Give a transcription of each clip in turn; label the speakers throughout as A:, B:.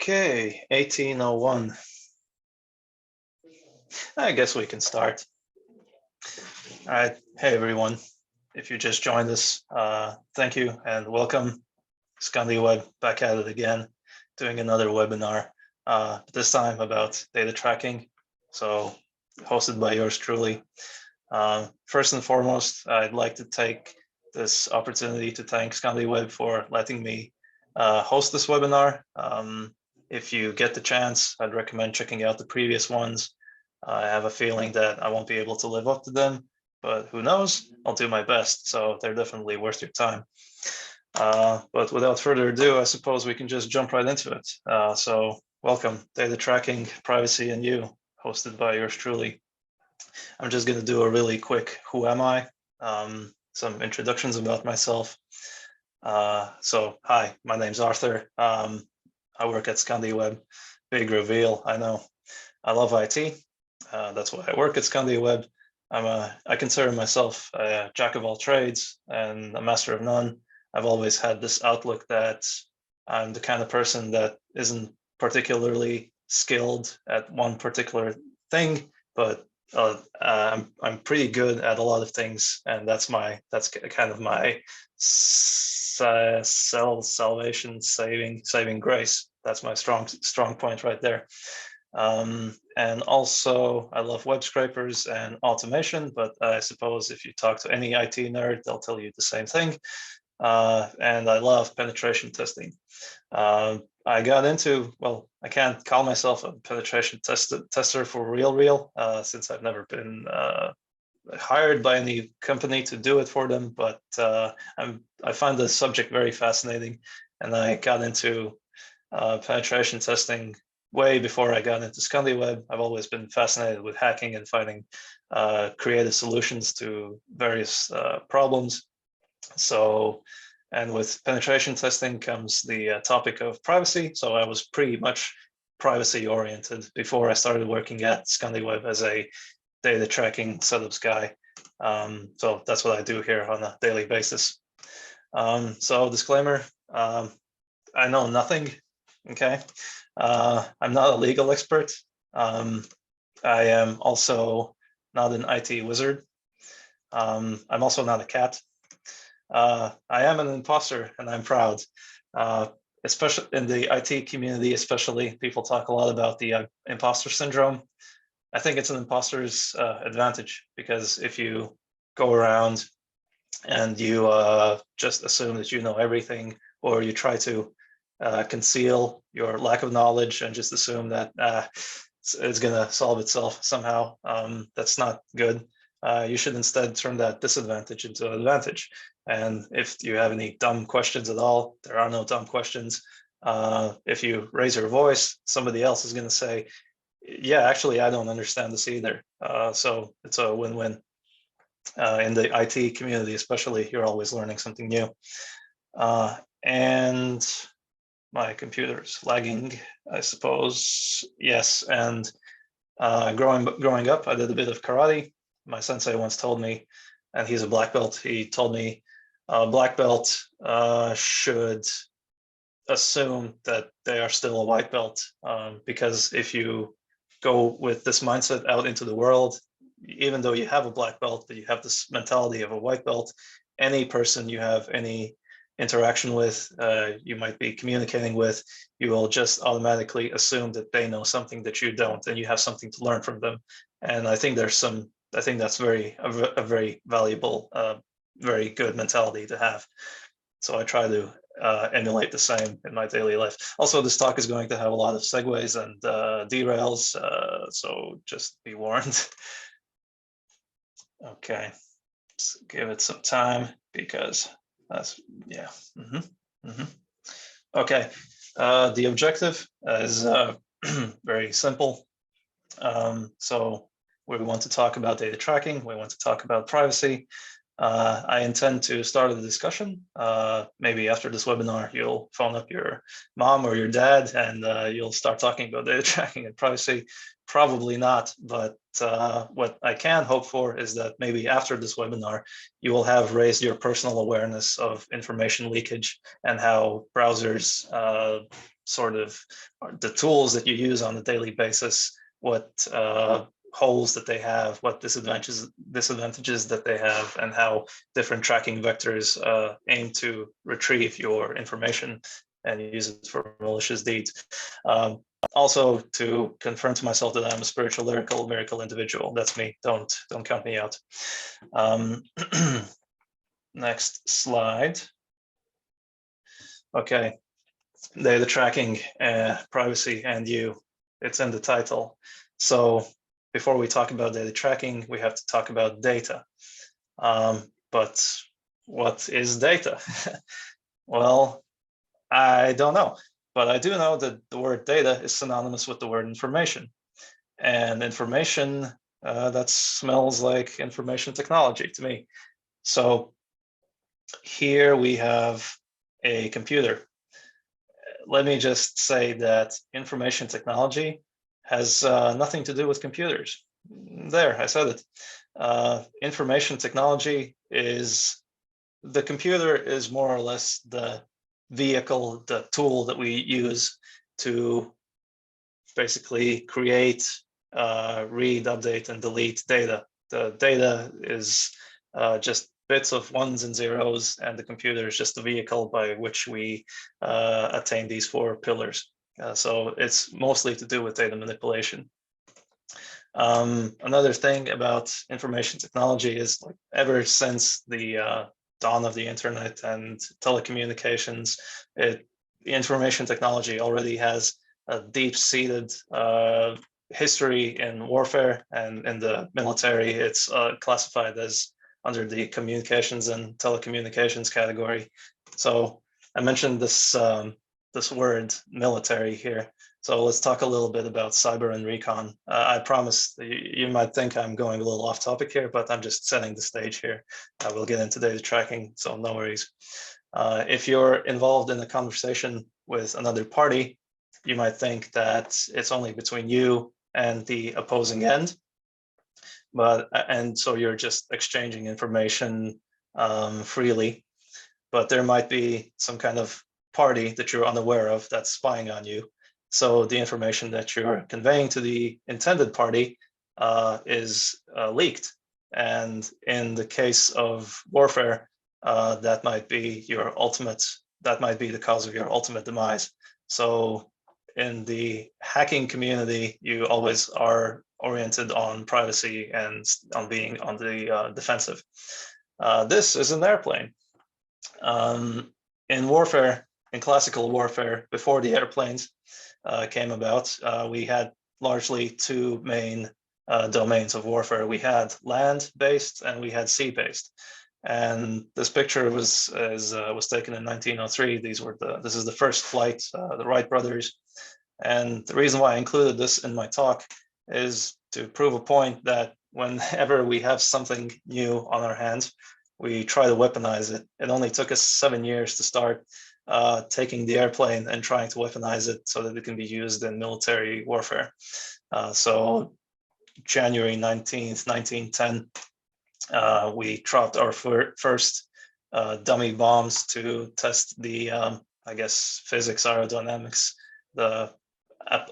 A: Okay, 1801. I guess we can start. All right. Hey, everyone. If you just joined us, thank you and welcome. Scandiweb back at it again, doing another webinar, this time about data tracking. So hosted by yours truly. First and foremost, I'd like to take this opportunity to thank Scandiweb for letting me host this webinar. If you get the chance, I'd recommend checking out the previous ones. I have a feeling that I won't be able to live up to them, but who knows? I'll do my best. So they're definitely worth your time. But without further ado, I suppose we can just jump right into it. So welcome, Data Tracking, Privacy, and You, hosted by yours truly. I'm just going to do a really quick who am I, some introductions about myself. So hi, my name's Arthur. I work at Scandiweb. Big reveal, I know. I love IT. That's why I work at Scandiweb. I consider myself a jack of all trades and a master of none. I've always had this outlook that I'm the kind of person that isn't particularly skilled at one particular thing, but I'm pretty good at a lot of things, and that's kind of my salvation, saving grace. That's my strong point right there. And also I love web scrapers and automation, but I suppose if you talk to any IT nerd, they'll tell you the same thing. And I love penetration testing. I got into, well, I can't call myself a penetration tester for real, since I've never been hired by any company to do it for them, but I find the subject very fascinating, and I got into penetration testing way before I got into Scandiweb. I've always been fascinated with hacking and finding creative solutions to various problems. So, and with penetration testing comes the topic of privacy. So I was pretty much privacy oriented before I started working at Scandiweb as a data tracking setups guy. So that's what I do here on a daily basis. So disclaimer, I know nothing, okay? I'm not a legal expert. I am also not an IT wizard. I'm also not a cat. I am an imposter, and I'm proud. Especially in the IT community, especially, people talk a lot about the imposter syndrome. I think it's an imposter's advantage, because if you go around and you just assume that you know everything, or you try to conceal your lack of knowledge and just assume that it's going to solve itself somehow, that's not good. You should instead turn that disadvantage into an advantage. And if you have any dumb questions at all, there are no dumb questions. If you raise your voice, somebody else is going to say, yeah, actually, I don't understand this either. So it's a win-win. In the IT community, especially, you're always learning something new. And my computer's lagging, I suppose. Yes, and growing up, I did a bit of karate. My sensei once told me, and he's a black belt, he told me black belt should assume that they are still a white belt, because if you go with this mindset out into the world, even though you have a black belt, but you have this mentality of a white belt, any person you have any interaction with, you might be communicating with, you will just automatically assume that they know something that you don't, and you have something to learn from them. And I think that's a very valuable, very good mentality to have. So I try to emulate the same in my daily life. Also, this talk is going to have a lot of segues and derails, so just be warned. Okay, let's give it some time, because that's, yeah. Okay, the objective is very simple. So we want to talk about data tracking, we want to talk about privacy. I intend to start a discussion. Maybe after this webinar, you'll phone up your mom or your dad, and you'll start talking about data tracking and privacy. Probably not, but what I can hope for is that maybe after this webinar, you will have raised your personal awareness of information leakage and how browsers sort of the tools that you use on a daily basis, what holes that they have, what disadvantages that they have, and how different tracking vectors aim to retrieve your information and use it for malicious deeds. Also, to confirm to myself that I'm a spiritual, lyrical, miracle individual. That's me. Don't count me out. Next slide. Okay, data tracking, privacy, and you. It's in the title. So before we talk about data tracking, we have to talk about data. But what is data? Well, I don't know, but I do know that the word data is synonymous with the word information. And information, that smells like information technology to me. So here we have a computer. Let me just say that information technology has nothing to do with computers. There, I said it. Information technology is, the computer is more or less the vehicle, the tool that we use to basically create, read, update, and delete data. The data is just bits of ones and zeros, and the computer is just the vehicle by which we attain these four pillars. So it's mostly to do with data manipulation. Another thing about information technology is, like, ever since the dawn of the internet and telecommunications, information technology already has a deep-seated history in warfare, and in the military it's classified as under the communications and telecommunications category. So I mentioned this this word military here. So let's talk a little bit about cyber and recon. I promise you might think I'm going a little off topic here, but I'm just setting the stage here. We'll get into data tracking, so no worries. If you're involved in a conversation with another party, you might think that it's only between you and the opposing end. And so you're just exchanging information freely, but there might be some kind of party that you're unaware of that's spying on you. So the information that you're conveying to the intended party is leaked. And in the case of warfare, that might be the cause of your ultimate demise. So in the hacking community, you always are oriented on privacy and on being on the defensive. This is an airplane. In warfare, in classical warfare, before the airplanes came about, we had largely two main domains of warfare. We had land-based and we had sea-based. And this picture was taken in 1903. This is the first flight, the Wright brothers. And the reason why I included this in my talk is to prove a point that whenever we have something new on our hands, we try to weaponize it. It only took us 7 years to start taking the airplane and trying to weaponize it so that it can be used in military warfare. So January 19th, 1910, we dropped our first dummy bombs to test the, I guess, physics, aerodynamics, the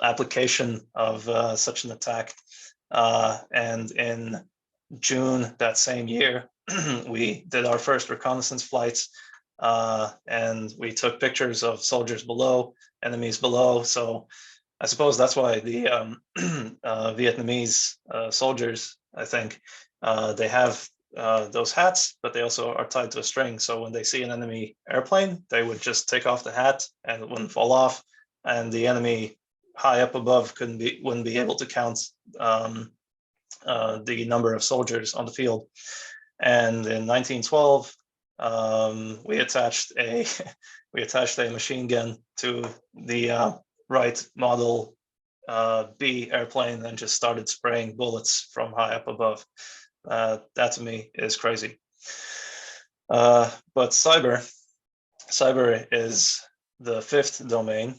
A: application of such an attack. And in June that same year, we did our first reconnaissance flights, and we took pictures of soldiers below, enemies below. So I suppose that's why the Vietnamese soldiers, I think, they have those hats, but they also are tied to a string. So when they see an enemy airplane, they would just take off the hat and it wouldn't fall off. And the enemy high up above wouldn't be able to count the number of soldiers on the field. And in 1912, we attached a machine gun to the Wright Model B airplane and just started spraying bullets from high up above. That to me is crazy. But cyber is the fifth domain.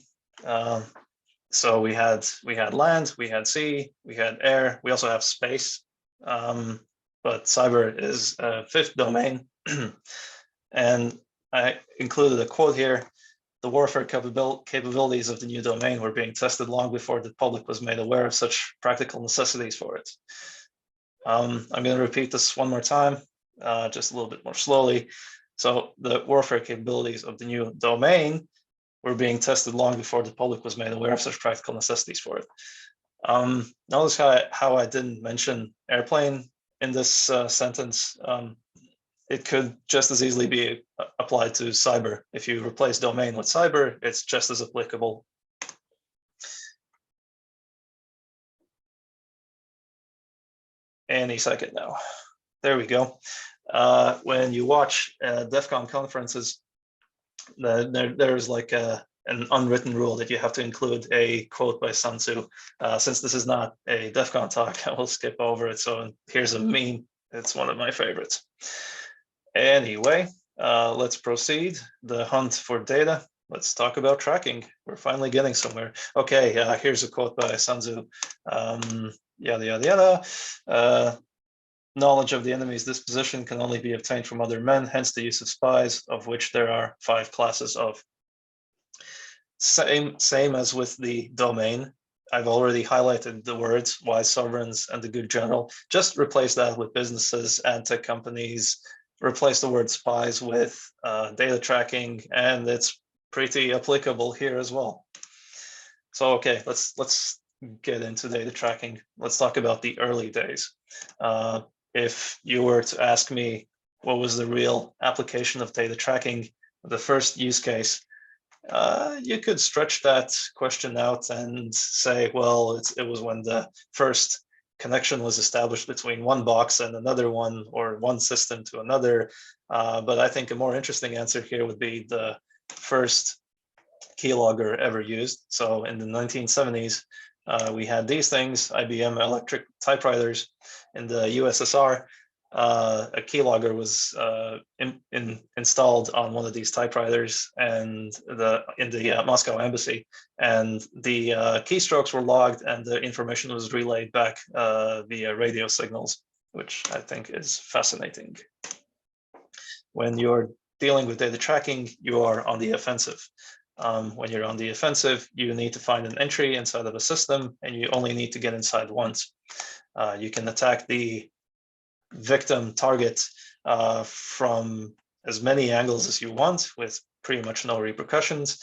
A: So we had land, we had sea, we had air, we also have space. But cyber is a fifth domain. And I included a quote here the warfare capabilities of the new domain were being tested long before the public was made aware of such practical necessities for it. I'm going to repeat this one more time, just a little bit more slowly. So the warfare capabilities of the new domain were being tested long before the public was made aware of such practical necessities for it. Notice how I didn't mention airplane in this sentence. It could just as easily be applied to cyber. If you replace domain with cyber, it's just as applicable. Any second now. There we go. When you watch DEF CON conferences, there's like an unwritten rule that you have to include a quote by Sun Tzu. Since this is not a DEF CON talk, I will skip over it. So here's a meme. It's one of my favorites. Anyway, let's proceed. The hunt for data. Let's talk about tracking. We're finally getting somewhere. Okay, here's a quote by Sun Tzu. Yada, yada, yada. Knowledge of the enemy's disposition can only be obtained from other men, hence the use of spies, of which there are 5 classes of. Same as with the domain. I've already highlighted the words wise sovereigns and the good general. Just replace that with businesses and tech companies. Replace the word spies with data tracking, and it's pretty applicable here as well. So okay, let's get into data tracking. Let's talk about the early days. If you were to ask me what was the real application of data tracking, the first use case, you could stretch that question out and say, well, it was when the first connection was established between one box and another one, or one system to another. But I think a more interesting answer here would be the first keylogger ever used. So in the 1970s, we had these things, IBM electric typewriters. In the USSR, a keylogger was installed on one of these typewriters and in the Moscow embassy, and the keystrokes were logged and the information was relayed back via radio signals, which I think is fascinating. When you're dealing with data tracking, you are on the offensive. When you're on the offensive, you need to find an entry inside of a system, and you only need to get inside once. You can attack the victim target from as many angles as you want with pretty much no repercussions.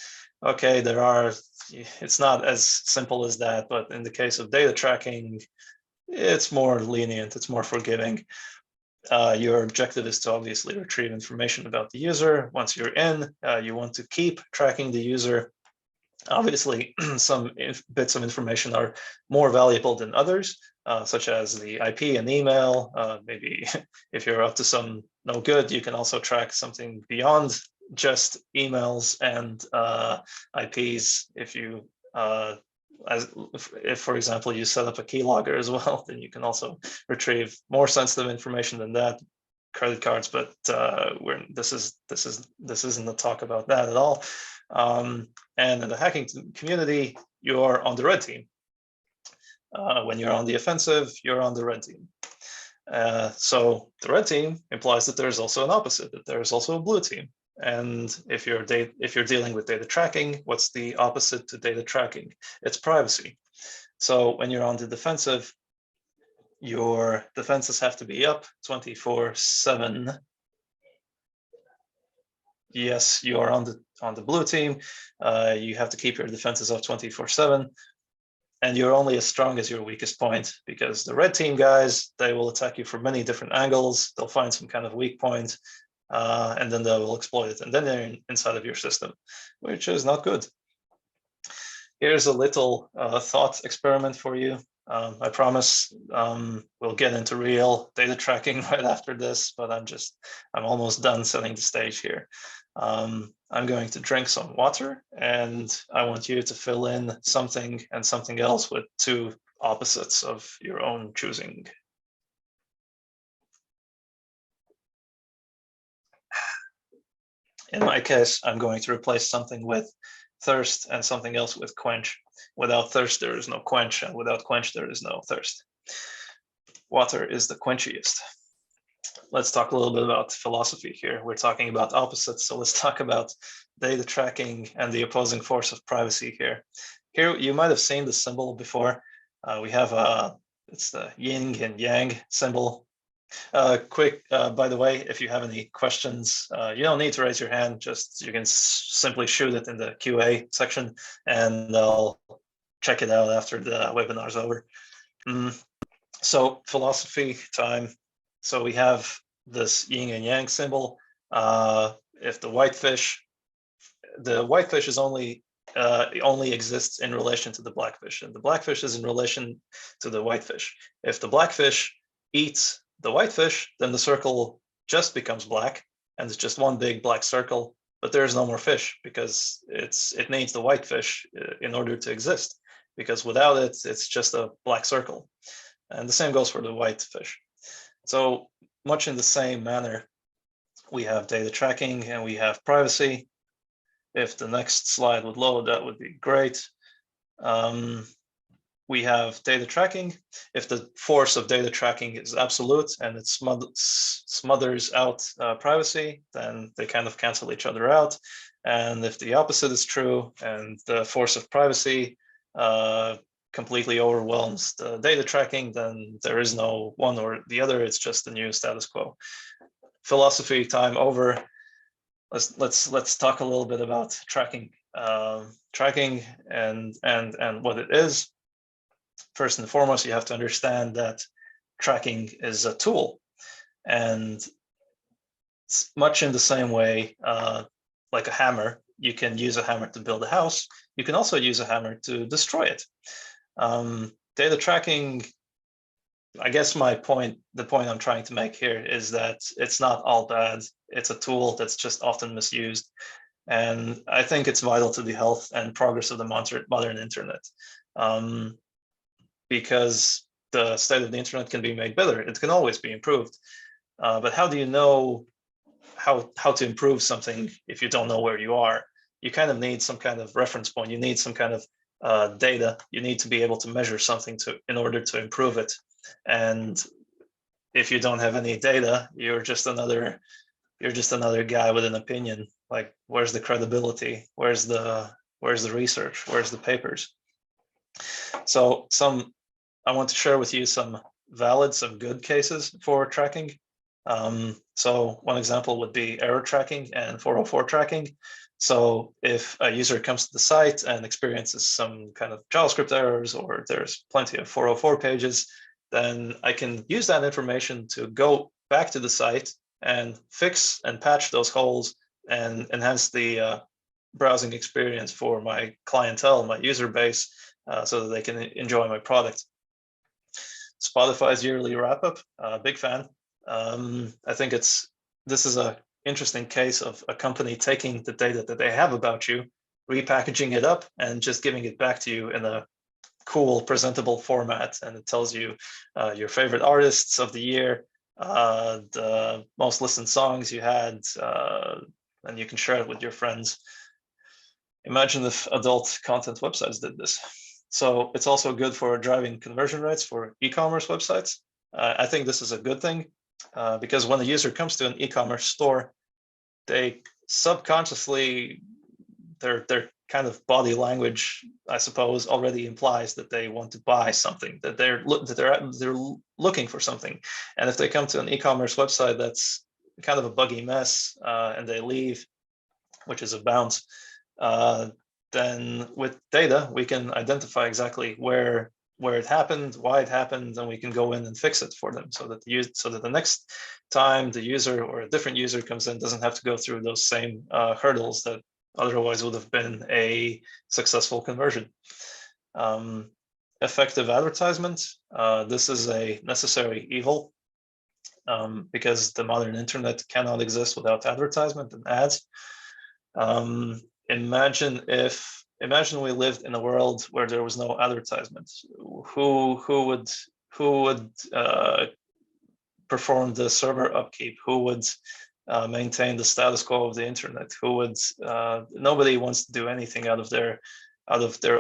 A: Okay, it's not as simple as that, but in the case of data tracking, it's more lenient, it's more forgiving. Your objective is to obviously retrieve information about the user. Once you're in, you want to keep tracking the user. Obviously, some bits of information are more valuable than others, such as the IP and email. Maybe if you're up to some no good, you can also track something beyond just emails and IPs. If, for example, you set up a keylogger as well, then you can also retrieve more sensitive information than that, credit cards. But this isn't a talk about that at all. And in the hacking community, you're on the red team. When you're on the offensive, you're on the red team. So the red team implies that there's also an opposite, that there's also a blue team. And if you're dealing with data tracking, what's the opposite to data tracking? It's privacy. So when you're on the defensive, your defenses have to be up 24/7. Yes, you are on the blue team. You have to keep your defenses up 24/7. And you're only as strong as your weakest point, because the red team guys, they will attack you from many different angles. They'll find some kind of weak point, and then they will exploit it. And then they're inside of your system, which is not good. Here's a little thought experiment for you. I promise we'll get into real data tracking right after this, but I'm almost done setting the stage here. I'm going to drink some water, and I want you to fill in something and something else with 2 opposites of your own choosing. In my case, I'm going to replace something with thirst and something else with quench. Without thirst, there is no quench, and without quench, there is no thirst. Water is the quenchiest. Let's talk a little bit about philosophy here. We're talking about opposites, so let's talk about data tracking and the opposing force of privacy here. Here, you might have seen the symbol before. We have it's the yin and yang symbol. Quick, by the way, if you have any questions, you don't need to raise your hand. Just you can simply shoot it in the QA section, and I'll check it out after the webinar's over. So philosophy time. So we have this yin and yang symbol. If the whitefish is only exists in relation to the blackfish, and the blackfish is in relation to the whitefish. If the blackfish eats the whitefish, then the circle just becomes black, and it's just one big black circle. But there's no more fish because it needs the whitefish in order to exist. Because without it, it's just a black circle. And the same goes for the whitefish. So much in the same manner, we have data tracking and we have privacy. If the next slide would load, that would be great. We have data tracking. If the force of data tracking is absolute and it smothers out privacy, then they kind of cancel each other out. And if the opposite is true and the force of privacy completely overwhelms the data tracking, then there is no one or the other. It's just the new status quo. Philosophy time over. Let's talk a little bit about tracking, and what it is. First and foremost, you have to understand that tracking is a tool, and it's much in the same way, like a hammer. You can use a hammer to build a house. You can also use a hammer to destroy it. Data tracking, I guess the point I'm trying to make here is that it's not all bad. It's a tool that's just often misused. And I think it's vital to the health and progress of the modern internet. Because the state of the internet can be made better. It can always be improved. But how do you know how to improve something if you don't know where you are? You kind of need some kind of reference point. You need some kind of data. You need to be able to measure something in order to improve it. And if you don't have any data, you're just another guy with an opinion. Like, where's the credibility? Where's the research? Where's the papers? So I want to share with you some good cases for tracking. So one example would be error tracking and 404 tracking. So if a user comes to the site and experiences some kind of JavaScript errors, or there's plenty of 404 pages, then I can use that information to go back to the site and fix and patch those holes and enhance the browsing experience for my clientele, my user base, so that they can enjoy my product. Spotify's yearly wrap-up, big fan. I think this is an interesting case of a company taking the data that they have about you, repackaging it up, and just giving it back to you in a cool, presentable format. And it tells you your favorite artists of the year, the most listened songs you had, and you can share it with your friends. Imagine if adult content websites did this. So it's also good for driving conversion rates for e-commerce websites. I think this is a good thing because when a user comes to an e-commerce store, they subconsciously, their kind of body language, I suppose, already implies that they want to buy something, that they're looking for something. And if they come to an e-commerce website that's kind of a buggy mess and they leave, which is a bounce, then with data, we can identify exactly where it happened, why it happened, and we can go in and fix it for them so that the next time the user or a different user comes in doesn't have to go through those same hurdles that otherwise would have been a successful conversion. Effective advertisement. This is a necessary evil because the modern internet cannot exist without advertisement and ads. Imagine we lived in a world where there was no advertisement. Who would perform the server upkeep? Who would maintain the status quo of the internet? Nobody wants to do anything out of their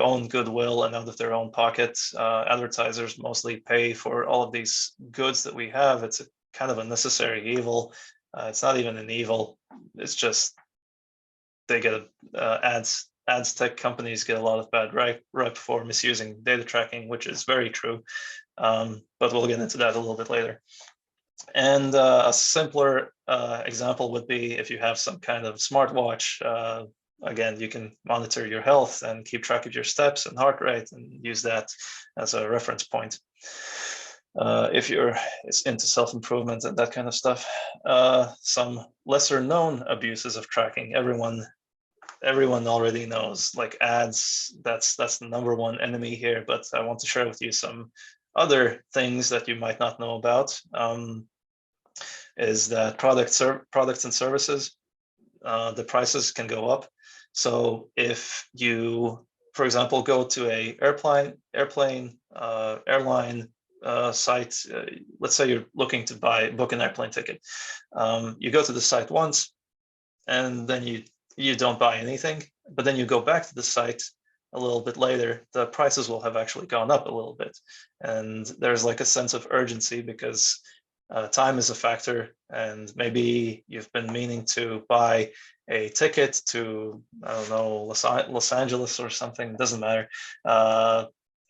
A: own goodwill and out of their own pocket. Advertisers mostly pay for all of these goods that we have. It's a kind of a necessary evil. It's not even an evil. It's just they get ads tech companies get a lot of bad rep for misusing data tracking, which is very true. But we'll get into that a little bit later. And a simpler example would be if you have some kind of smartwatch. Again, you can monitor your health and keep track of your steps and heart rate and use that as a reference point. If you're into self-improvement and that kind of stuff. Some lesser known abuses of tracking, everyone already knows, like ads, that's the #1 enemy here, but I want to share with you some other things that you might not know about. Is that products and services, the prices can go up. So if you, for example, go to a airline site, let's say you're looking to book an airplane ticket. You go to the site once, and then you don't buy anything, but then you go back to the site a little bit later, the prices will have actually gone up a little bit. And there's like a sense of urgency because time is a factor, and maybe you've been meaning to buy a ticket to, I don't know, Los Angeles or something, it doesn't matter.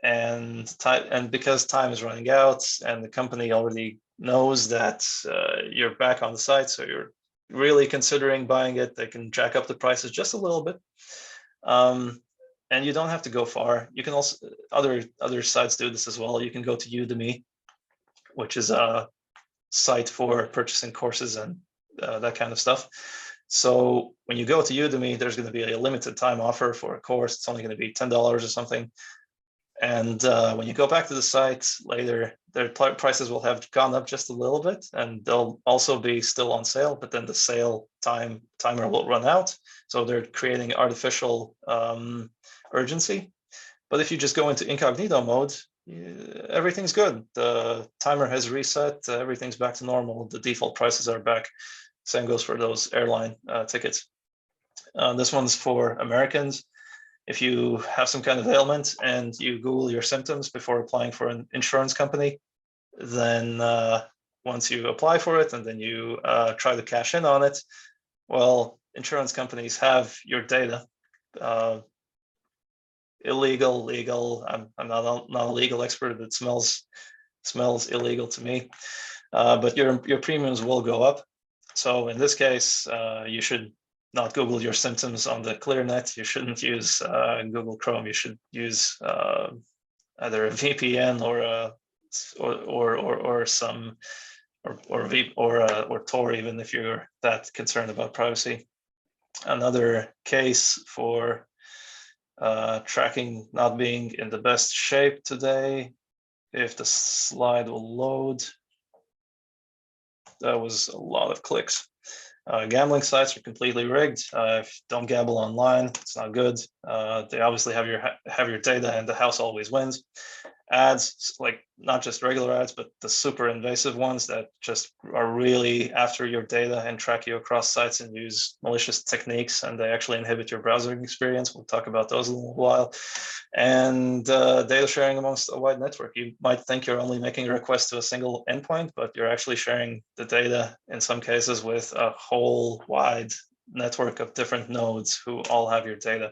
A: And because time is running out and the company already knows that you're back on the site, so you're really considering buying it, they can jack up the prices just a little bit. And you don't have to go far. You can also, other sites do this as well. You can go to Udemy, which is a site for purchasing courses and that kind of stuff. So when you go to Udemy, there's going to be a limited time offer for a course. It's only going to be $10 or something. And when you go back to the site later, their prices will have gone up just a little bit, and they'll also be still on sale, but then the sale timer will run out. So they're creating artificial urgency. But if you just go into incognito mode, everything's good. The timer has reset, everything's back to normal, the default prices are back. Same goes for those airline tickets. This one's for Americans. If you have some kind of ailment and you Google your symptoms before applying for an insurance company, then once you apply for it and then you try to cash in on it, well, insurance companies have your data. Illegal, legal. I'm not a legal expert. It smells illegal to me. But your premiums will go up. So in this case, you should not Google your symptoms on the ClearNet. You shouldn't use Google Chrome. You should use either a VPN or Tor, even if you're that concerned about privacy. Another case for tracking not being in the best shape today. If the slide will load, that was a lot of clicks. Gambling sites are completely rigged. Don't gamble online; it's not good. They obviously have your data, and the house always wins. Ads, like not just regular ads, but the super invasive ones that just are really after your data and track you across sites and use malicious techniques, and they actually inhibit your browsing experience. We'll talk about those in a little while. And data sharing amongst a wide network. You might think you're only making a request to a single endpoint, but you're actually sharing the data in some cases with a whole wide network of different nodes who all have your data.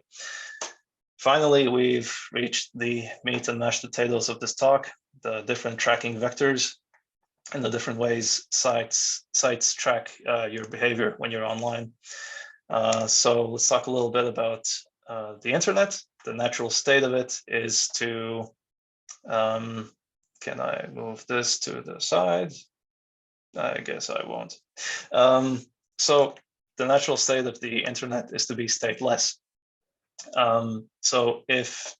A: Finally, we've reached the meat and mashed potatoes of this talk, the different tracking vectors and the different ways sites track your behavior when you're online. So let's talk a little bit about the internet. The natural state of it is to, can I move this to the side? I guess I won't. So the natural state of the internet is to be stateless. So if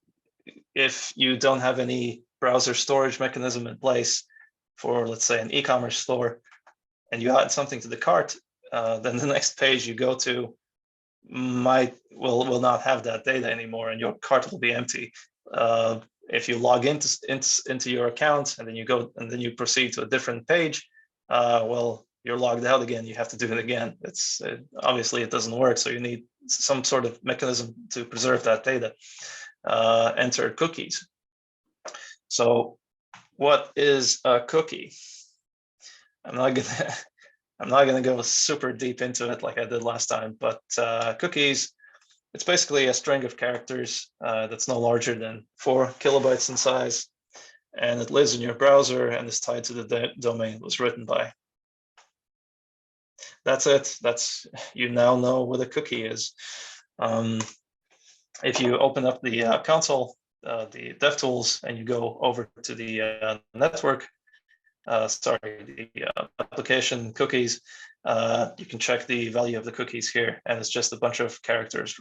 A: you don't have any browser storage mechanism in place for, let's say, an e-commerce store, and you add something to the cart, then the next page you go to will not have that data anymore, and your cart will be empty. If you log into your account and then you go and then you proceed to a different page, well, you're logged out again. You have to do it again. Obviously it doesn't work, so you need some sort of mechanism to preserve that data. Enter cookies. So what is a cookie? I'm not I'm not going to go super deep into it like I did last time, but cookies, it's basically a string of characters that's no larger than 4 kilobytes in size, and it lives in your browser and is tied to the domain it was written by. That's it. You now know what a cookie is. If you open up the console, the DevTools, and you go over to the network, the application cookies, you can check the value of the cookies here, and it's just a bunch of characters.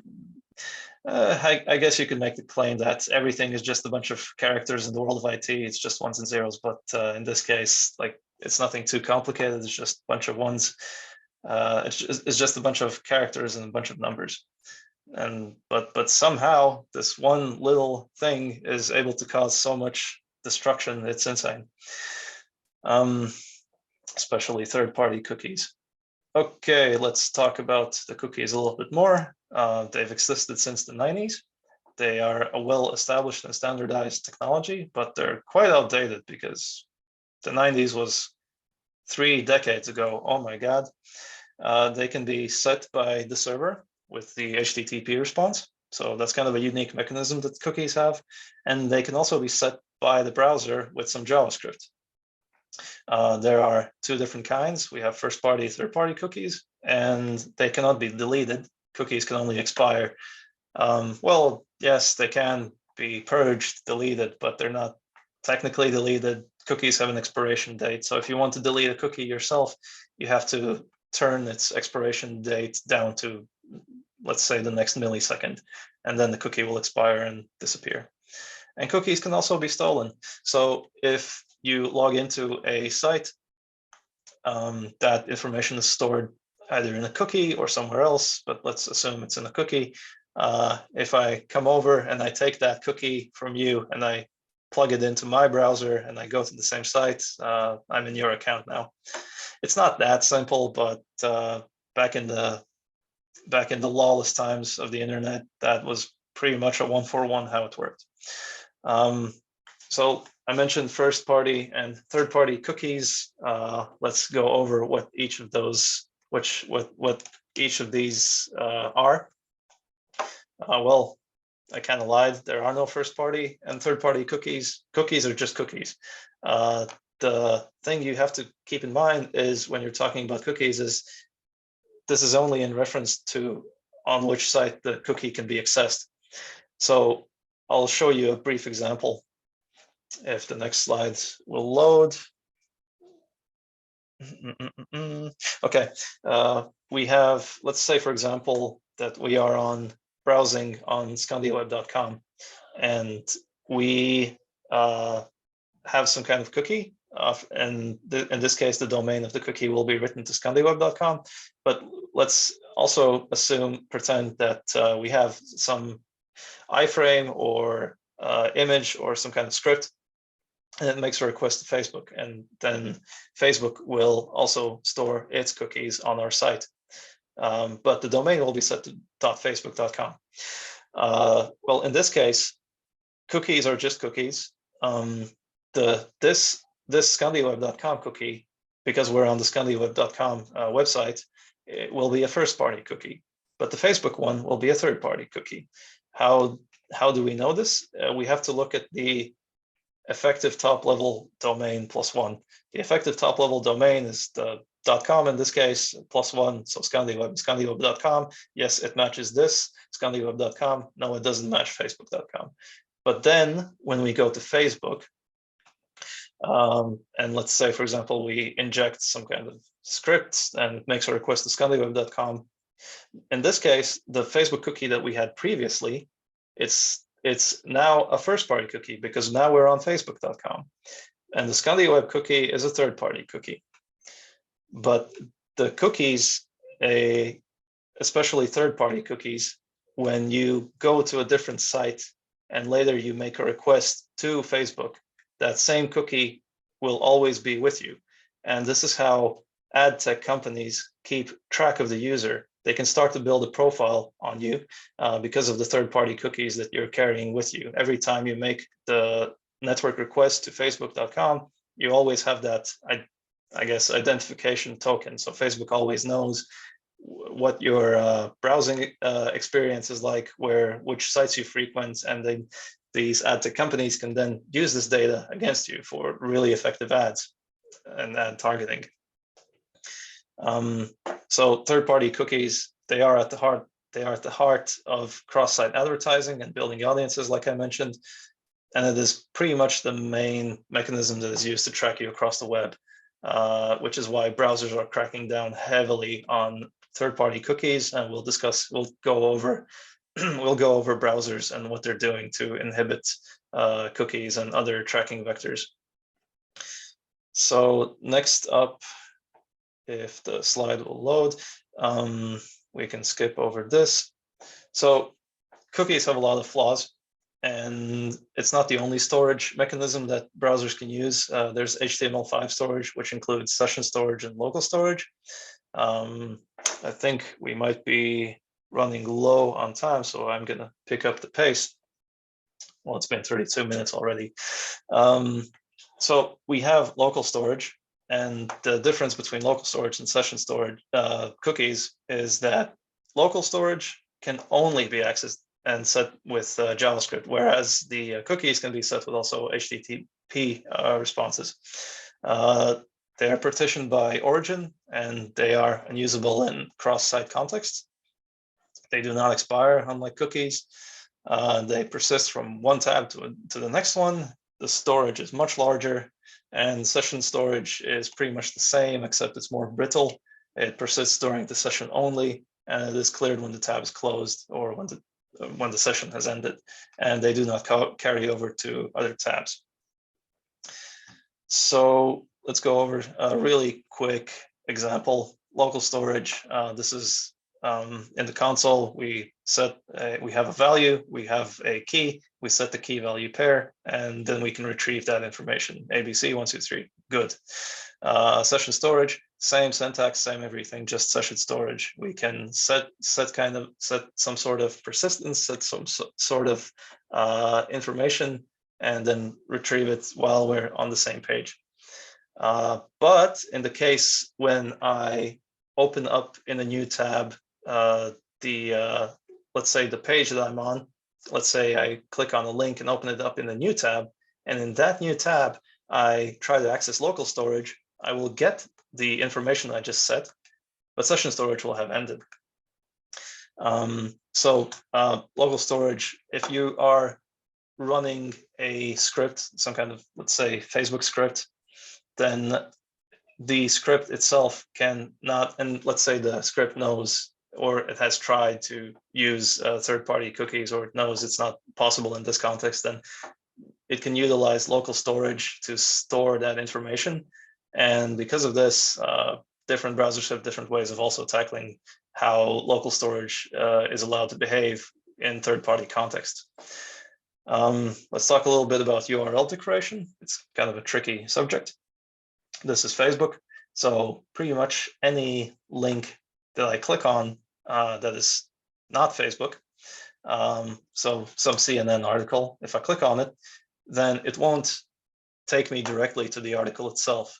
A: I guess you could make the claim that everything is just a bunch of characters in the world of IT. It's just ones and zeros, but in this case, like, it's nothing too complicated. It's just a bunch of ones. It's just a bunch of characters and a bunch of numbers. But somehow this one little thing is able to cause so much destruction. It's insane. Especially third-party cookies. Okay, let's talk about the cookies a little bit more. They've existed since the 90s. They are a well-established and standardized technology, but they're quite outdated because the 90s was 3 decades ago. Oh my God. They can be set by the server with the HTTP response. So that's kind of a unique mechanism that cookies have. And they can also be set by the browser with some JavaScript. There are 2 different kinds. We have first-party, third-party cookies, and they cannot be deleted. Cookies can only expire. Well, yes, they can be purged, deleted, but they're not technically deleted. Cookies have an expiration date. So if you want to delete a cookie yourself, you have to turn its expiration date down to, let's say, the next millisecond, and then the cookie will expire and disappear. And cookies can also be stolen. So if you log into a site, that information is stored either in a cookie or somewhere else, but let's assume it's in a cookie. If I come over and I take that cookie from you and I plug it into my browser and I go to the same site, I'm in your account now. It's not that simple, but back in the lawless times of the internet, that was pretty much a 1-for-1 how it worked. So I mentioned first-party and third-party cookies. Let's go over what each of those, what each of these are. Well, I kind of lied. There are no first-party and third-party cookies. Cookies are just cookies. The thing you have to keep in mind is when you're talking about cookies is this is only in reference to on which site the cookie can be accessed. So I'll show you a brief example if the next slides will load. Okay, we have, let's say, for example, that we are browsing on Scandiweb.com, and we have some kind of cookie, and in this case, the domain of the cookie will be written to Scandiweb.com. But let's also pretend that we have some iframe or image or some kind of script, and it makes a request to Facebook, and then Facebook will also store its cookies on our site. But the domain will be set to .facebook.com. Well, in this case, cookies are just cookies. This Scandiweb.com cookie, because we're on the Scandiweb.com website, it will be a first-party cookie, but the Facebook one will be a third-party cookie. How do we know this? We have to look at the effective top-level domain +1. The effective top-level domain is the .com in this case, +1, so Scandiweb, Scandiweb.com. Yes, it matches this, Scandiweb.com. No, it doesn't match Facebook.com. But then when we go to Facebook, and let's say, for example, we inject some kind of script and it makes a request to Scandiweb.com. In this case, the Facebook cookie that we had previously, it's now a first-party cookie because now we're on Facebook.com. And the Scandiweb cookie is a third-party cookie. But the cookies, especially third-party cookies, when you go to a different site and later you make a request to Facebook, that same cookie will always be with you. And this is how ad tech companies keep track of the user. They can start to build a profile on you because of the third-party cookies that you're carrying with you. Every time you make the network request to Facebook.com, you always have that I guess, identification token. So Facebook always knows what your browsing experience is like, which sites you frequent, and then these ad tech companies can then use this data against you for really effective ads and ad targeting. So third-party cookies, they are at the heart of cross-site advertising and building audiences, like I mentioned, and it is pretty much the main mechanism that is used to track you across the web, which is why browsers are cracking down heavily on third-party cookies, and we'll go over browsers and what they're doing to inhibit cookies and other tracking vectors. So next up, if the slide will load, we can skip over this. So cookies have a lot of flaws, and it's not the only storage mechanism that browsers can use. There's HTML5 storage, which includes session storage and local storage. I think we might be running low on time, so I'm gonna pick up the pace. Well, it's been 32 minutes already. So we have local storage, and the difference between local storage and session storage cookies is that local storage can only be accessed and set with JavaScript, whereas the cookies can be set with also HTTP responses. They are partitioned by origin, and they are unusable in cross-site contexts. They do not expire, unlike cookies. They persist from one tab to the next one. The storage is much larger, and session storage is pretty much the same, except it's more brittle. It persists during the session only, and it is cleared when the tab is closed or when the session has ended, and they do not carry over to other tabs. So let's go over a really quick example. Local storage. This is in the console. We have a value, we have a key, we set the key value pair, and then we can retrieve that information. ABC 1, 2, 3. Good. Session storage, same syntax, same everything, just session storage. We can set some sort of persistence, set some sort of information, and then retrieve it while we're on the same page. But in the case when I open up in a new tab let's say the page that I'm on, let's say I click on a link and open it up in a new tab, and in that new tab I try to access local storage, I will get the information I just set, but session storage will have ended. So local storage, if you are running a script, some kind of, let's say, Facebook script, then the script itself cannot, and let's say the script knows, or it has tried to use third-party cookies, or it knows it's not possible in this context, then it can utilize local storage to store that information. And because of this, different browsers have different ways of also tackling how local storage is allowed to behave in third-party context. Let's talk a little bit about URL decoration. It's kind of a tricky subject. This is Facebook. So pretty much any link that I click on that is not Facebook, so some CNN article, if I click on it, then it won't take me directly to the article itself.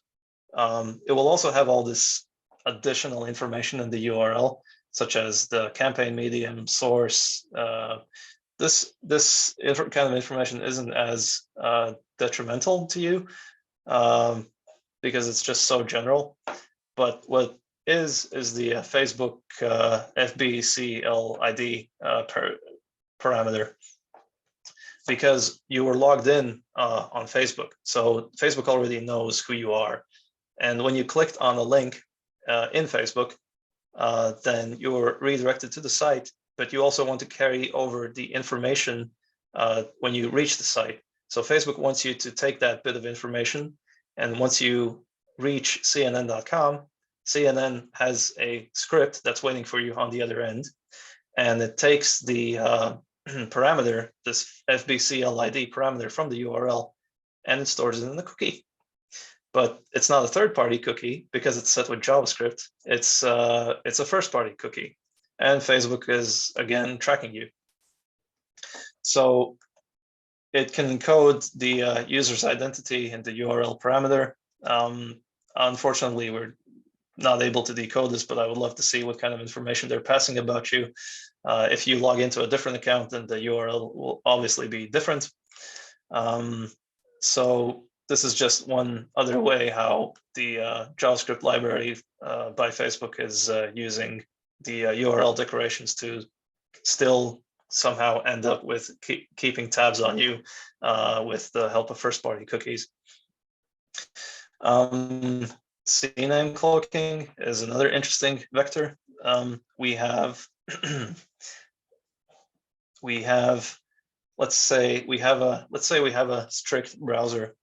A: It will also have all this additional information in the URL, such as the campaign medium, source. This kind of information isn't as detrimental to you because it's just so general. But what is the Facebook FBCLID parameter, because you were logged in on Facebook. So Facebook already knows who you are. And when you clicked on a link in Facebook, then you're redirected to the site, but you also want to carry over the information when you reach the site. So Facebook wants you to take that bit of information, and once you reach CNN.com, CNN has a script that's waiting for you on the other end, and it takes the parameter, this FBCLID parameter from the URL, and it stores it in the cookie. But it's not a third-party cookie because it's set with JavaScript. It's a first-party cookie, and Facebook is again tracking you. So it can encode the user's identity in the URL parameter. Unfortunately, we're not able to decode this, but I would love to see what kind of information they're passing about you. If you log into a different account, then the URL will obviously be different. So this is just one other way how the JavaScript library by Facebook is using the URL decorations to still somehow end up with keeping tabs on you with the help of first-party cookies. CNAME cloaking is another interesting vector. We have let's say we have a strict browser,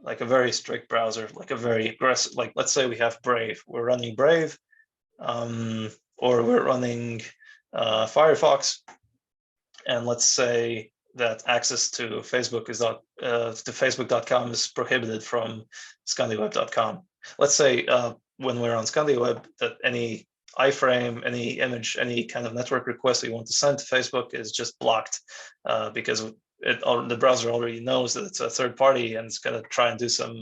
A: like a very strict browser, like a very aggressive, like let's say we have Brave. We're running Brave, or we're running Firefox, and let's say that access to Facebook is to Facebook.com is prohibited from Scandiweb.com. Let's say when we're on Scandiweb that any iframe, any image, any kind of network request we want to send to Facebook is just blocked because the browser already knows that it's a third party and it's going to try and do some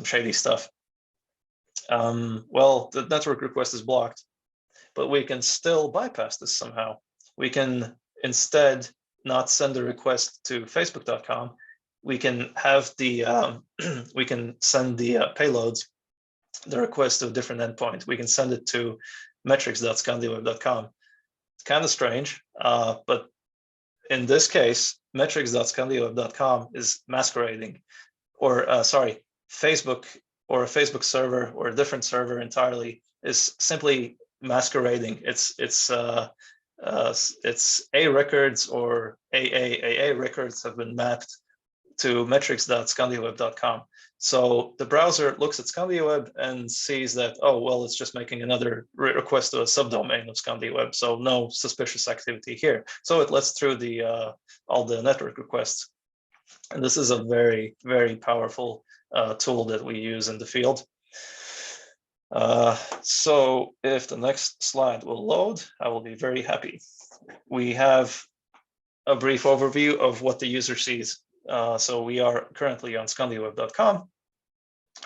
A: shady stuff. Well, the network request is blocked, but we can still bypass this somehow. We can instead not send the request to Facebook.com. We can have the we can send the payloads, the request to a different endpoint. We can send it to metrics.scandiweb.com. It's kind of strange, but in this case, metrics.scandiweb.com is masquerading, or sorry, Facebook or a Facebook server or a different server entirely is simply masquerading. It's A records or AA records have been mapped to metrics.scandiweb.com. So the browser looks at Scandiweb and sees that, oh, well, it's just making another request to a subdomain of Scandiweb, so no suspicious activity here. So it lets through the all the network requests. And this is a very, very powerful tool that we use in the field. So if the next slide will load, I will be very happy. We have a brief overview of what the user sees. So we are currently on Scandiweb.com.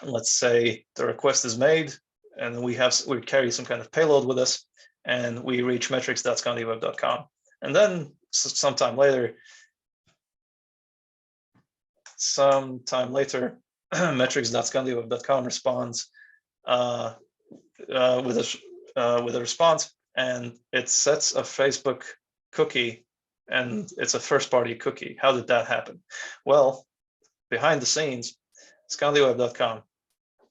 A: Let's say the request is made and we carry some kind of payload with us and we reach metrics.scandiweb.com. And then sometime later, metrics.scandiweb.com responds with a response, and it sets a Facebook cookie, and it's a first-party cookie. How did that happen? Well, behind the scenes, Scandiweb.com.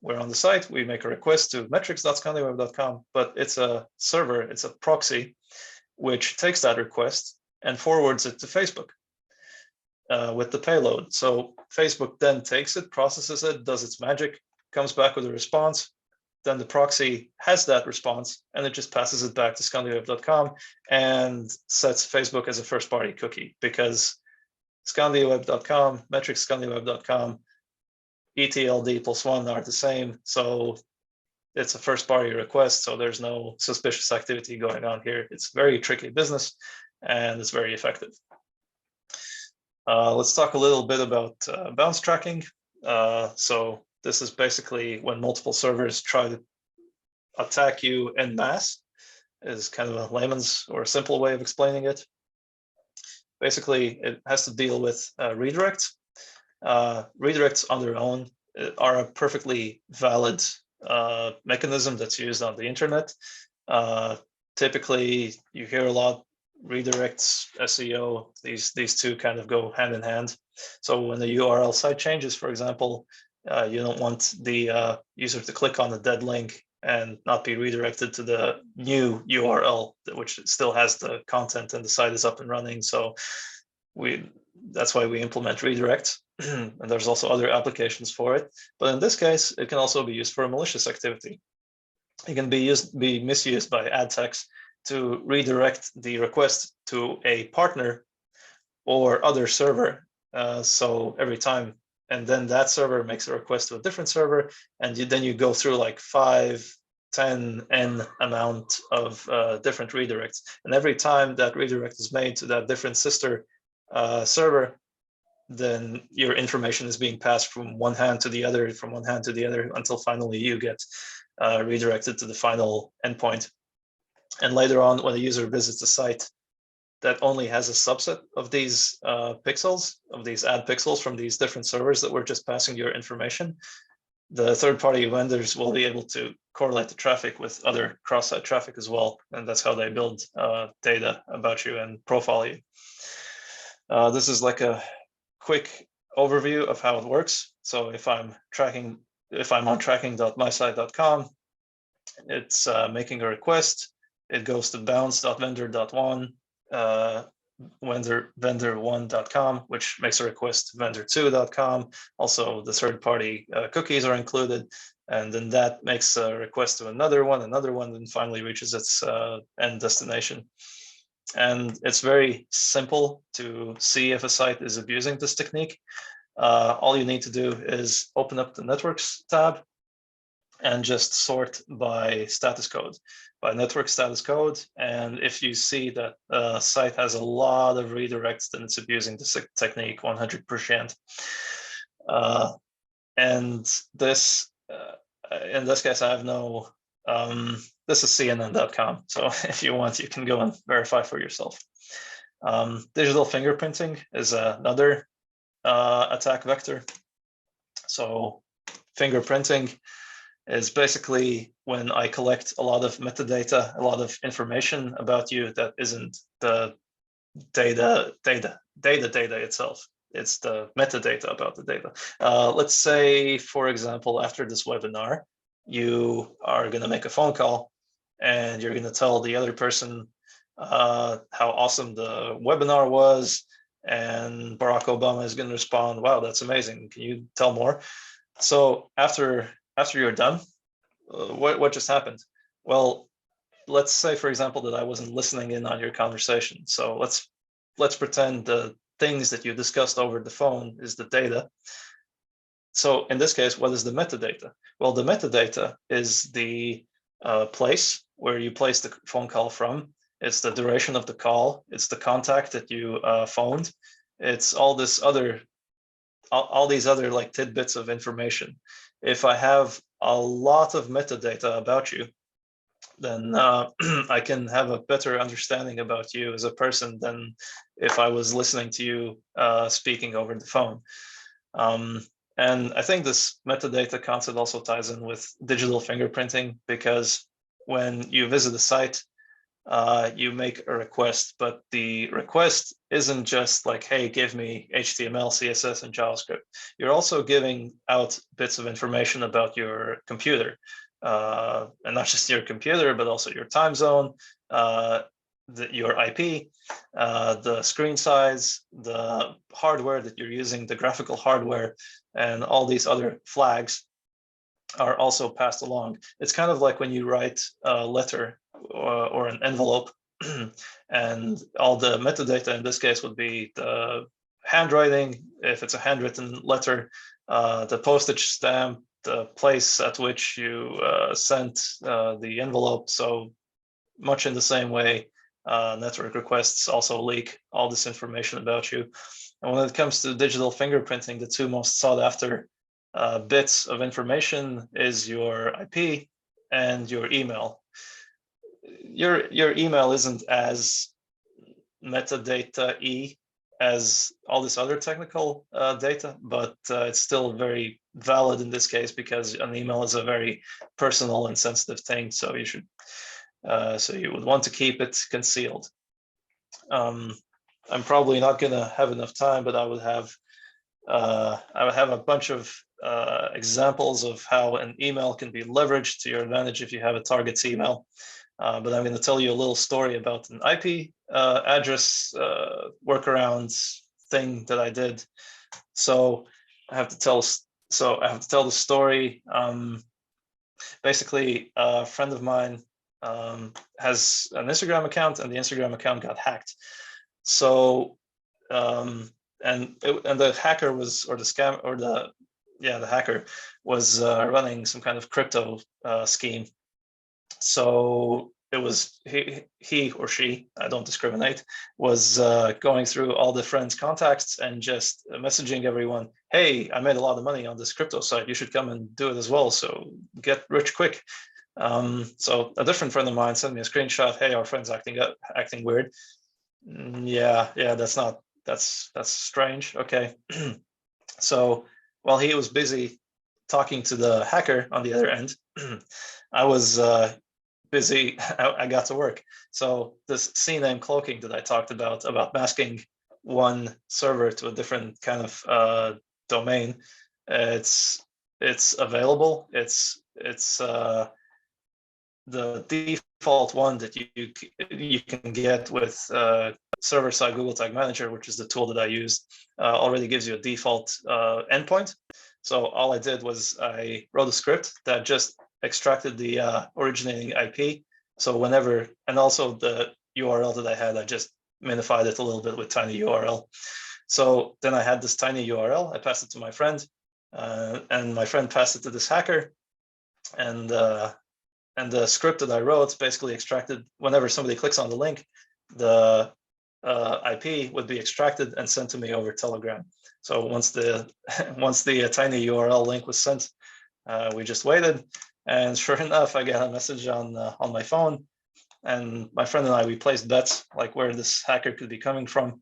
A: We're on the site. We make a request to metrics.scandiweb.com, but it's a server, it's a proxy, which takes that request and forwards it to Facebook with the payload. So Facebook then takes it, processes it, does its magic, comes back with a response. Then the proxy has that response and it just passes it back to Scandiweb.com and sets Facebook as a first-party cookie, because Scandiweb.com, metrics Scandiweb.com, ETLD +1 are the same. So it's a first-party request, so there's no suspicious activity going on here. It's very tricky business and it's very effective. Let's talk a little bit about bounce tracking. So this is basically when multiple servers try to attack you en masse, is kind of a layman's or a simple way of explaining it. Basically, it has to deal with redirects. Redirects on their own are a perfectly valid mechanism that's used on the internet. Typically, you hear a lot, redirects, SEO, these two kind of go hand in hand. So when the URL site changes, for example, you don't want the user to click on the dead link and not be redirected to the new URL, which still has the content and the site is up and running. So that's why we implement redirects. And there's also other applications for it. But in this case, it can also be used for a malicious activity. It can be misused by ad techs to redirect the request to a partner or other server. So every time, and then that server makes a request to a different server, and then you go through like 5, 10, n amount of different redirects. And every time that redirect is made to that different sister server, then your information is being passed from one hand to the other, until finally you get redirected to the final endpoint. And later on, when a user visits a site that only has a subset of these pixels, of these ad pixels from these different servers that were just passing your information, the third-party vendors will be able to correlate the traffic with other cross-site traffic as well. And that's how they build data about you and profile you. This is like a quick overview of how it works. So if I'm on tracking.mysite.com, it's making a request. It goes to bounce.vendor.1, vendor1.com, which makes a request to vendor2.com. Also, the third-party cookies are included, and then that makes a request to another one, and finally reaches its end destination. And it's very simple to see if a site is abusing this technique. All you need to do is open up the Networks tab and just sort by status code, by network status code. And if you see that a site has a lot of redirects, then it's abusing this technique 100%. And this, in this case, I have no, this is CNN.com. So if you want, you can go and verify for yourself. Digital fingerprinting is another attack vector. So fingerprinting is basically when I collect a lot of metadata, a lot of information about you that isn't the data itself. It's the metadata about the data. Let's say, for example, after this webinar, you are going to make a phone call and you're going to tell the other person how awesome the webinar was, and Barack Obama is going to respond, "Wow, that's amazing. Can you tell more?" So after you're done, what just happened? Well, let's say, for example, that I wasn't listening in on your conversation. So let's pretend the things that you discussed over the phone is the data. So in this case, what is the metadata? Well, the metadata is the place where you place the phone call from. It's the duration of the call. It's the contact that you phoned. It's all these other like tidbits of information. If I have a lot of metadata about you, then I can have a better understanding about you as a person than if I was listening to you speaking over the phone. And I think this metadata concept also ties in with digital fingerprinting, because when you visit a site, you make a request, but the request isn't just like, hey, give me HTML, CSS, and JavaScript. You're also giving out bits of information about your computer, and not just your computer, but also your time zone, your IP, the screen size, the hardware that you're using, the graphical hardware, and all these other flags are also passed along. It's kind of like when you write a letter or an envelope, and all the metadata in this case would be the handwriting, if it's a handwritten letter, the postage stamp, the place at which you sent the envelope. So much in the same way, network requests also leak all this information about you. And when it comes to digital fingerprinting, the two most sought after bits of information is your IP and your email. Your email isn't as metadata-y as all this other technical data, but it's still very valid in this case, because an email is a very personal and sensitive thing. So you should, so you would want to keep it concealed. I'm probably not going to have enough time, but I would have a bunch of examples of how an email can be leveraged to your advantage if you have a target's email. But I'm going to tell you a little story about an IP address workaround thing that I did. So I have to tell the story. Basically, a friend of mine has an Instagram account, and the Instagram account got hacked. So and the hacker was, or the scam, or the hacker was running some kind of crypto scheme. So it was he or she, I don't discriminate, was going through all the friends' contacts and just messaging everyone, hey, I made a lot of money on this crypto site. You should come and do it as well. So get rich quick. So a different friend of mine sent me a screenshot. Hey, our friend's acting weird. Yeah, that's strange. Okay. So while he was busy talking to the hacker on the other end, I was busy. I got to work. So this CNAME cloaking that I talked about masking one server to a different kind of domain, it's available. It's the default one that you can get with server-side Google Tag Manager, which is the tool that I use, already gives you a default endpoint. So all I did was I wrote a script that just extracted the originating IP. So whenever, and also the URL that I had, I just minified it a little bit with tinyURL. So then I had this tiny URL, I passed it to my friend, and my friend passed it to this hacker. And the script that I wrote basically extracted, whenever somebody clicks on the link, the IP would be extracted and sent to me over Telegram. So once the tiny URL link was sent, we just waited, and sure enough, I got a message on my phone, and my friend and I, we placed bets like where this hacker could be coming from.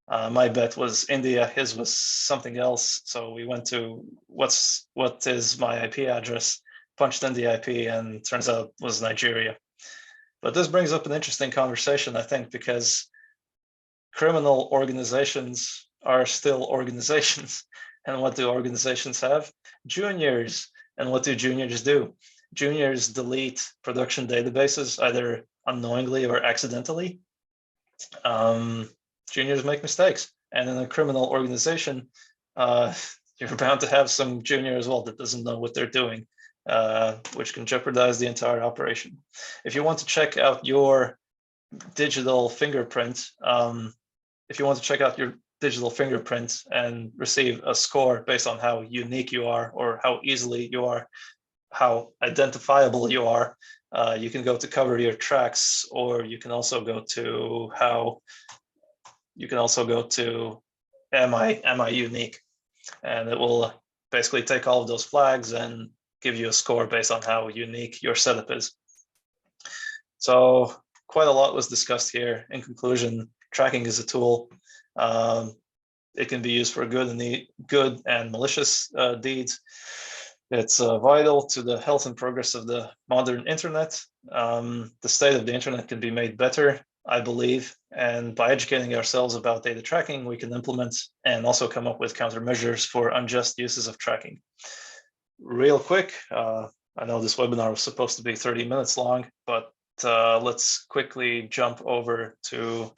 A: My bet was India, his was something else. So we went to what is my IP address, punched in the IP, and turns out it was Nigeria. But this brings up an interesting conversation, I think, because criminal organizations are still organizations. And what do organizations have? Juniors. And what do juniors do? Juniors delete production databases, either unknowingly or accidentally. Juniors make mistakes. And in a criminal organization, you're bound to have some junior as well that doesn't know what they're doing, which can jeopardize the entire operation. If you want to check out your digital fingerprint, and receive a score based on how unique you are or how easily you are, how identifiable you are, you can go to Cover Your Tracks, or you can also go to Am I Unique? And it will basically take all of those flags and give you a score based on how unique your setup is. So quite a lot was discussed here. In conclusion, tracking is a tool. It can be used for good and malicious deeds. It's vital to the health and progress of the modern internet. The state of the internet can be made better, I believe, and by educating ourselves about data tracking, we can implement and also come up with countermeasures for unjust uses of tracking. Real quick, I know this webinar was supposed to be 30 minutes long, but let's quickly jump over to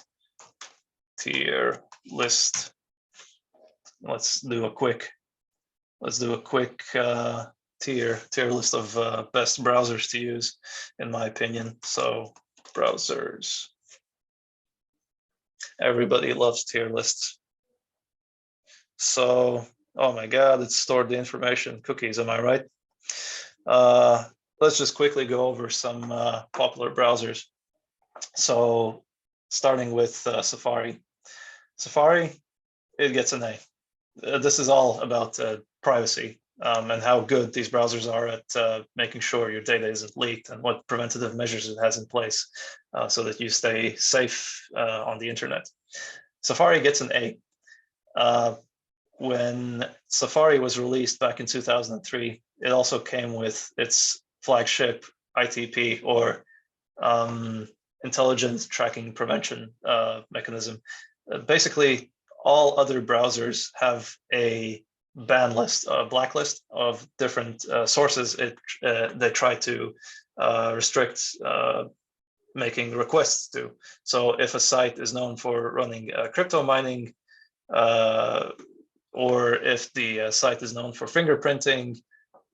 A: tier list. Let's do a quick tier list of best browsers to use, in my opinion. So browsers. Everybody loves tier lists. So, oh my God, it stored the information. Cookies, am I right? Let's just quickly go over some popular browsers. So starting with Safari. Safari, it gets an A. This is all about privacy and how good these browsers are at making sure your data isn't leaked and what preventative measures it has in place so that you stay safe on the internet. Safari gets an A. When Safari was released back in 2003, it also came with its flagship ITP, or Intelligent Tracking Prevention mechanism. Basically, all other browsers have a ban list, a blacklist of different sources they try to restrict making requests to. So if a site is known for running crypto mining, or if the site is known for fingerprinting,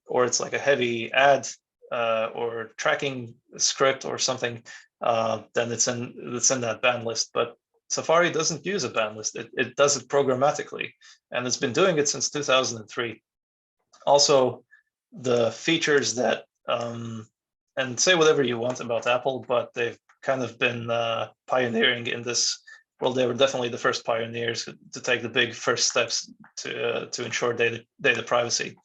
A: or it's like a heavy ad or tracking script or something, then it's in that ban list. But Safari doesn't use a ban list. It does it programmatically, and it's been doing it since 2003. Also, the features that and say whatever you want about Apple, but they've kind of been pioneering in this. Well, they were definitely the first pioneers to take the big first steps to ensure data privacy.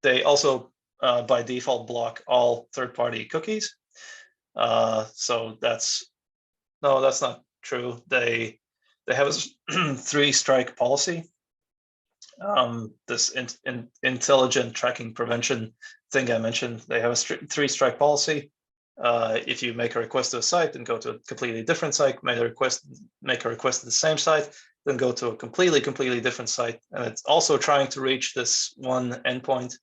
A: They also, by default, block all third-party cookies. So that's not true. They have a 3-strike policy. This intelligent tracking prevention thing I mentioned, they have a 3-strike policy. If you make a request to a site and go to a completely different site, make a request to the same site, then go to a completely different site, and it's also trying to reach this one endpoint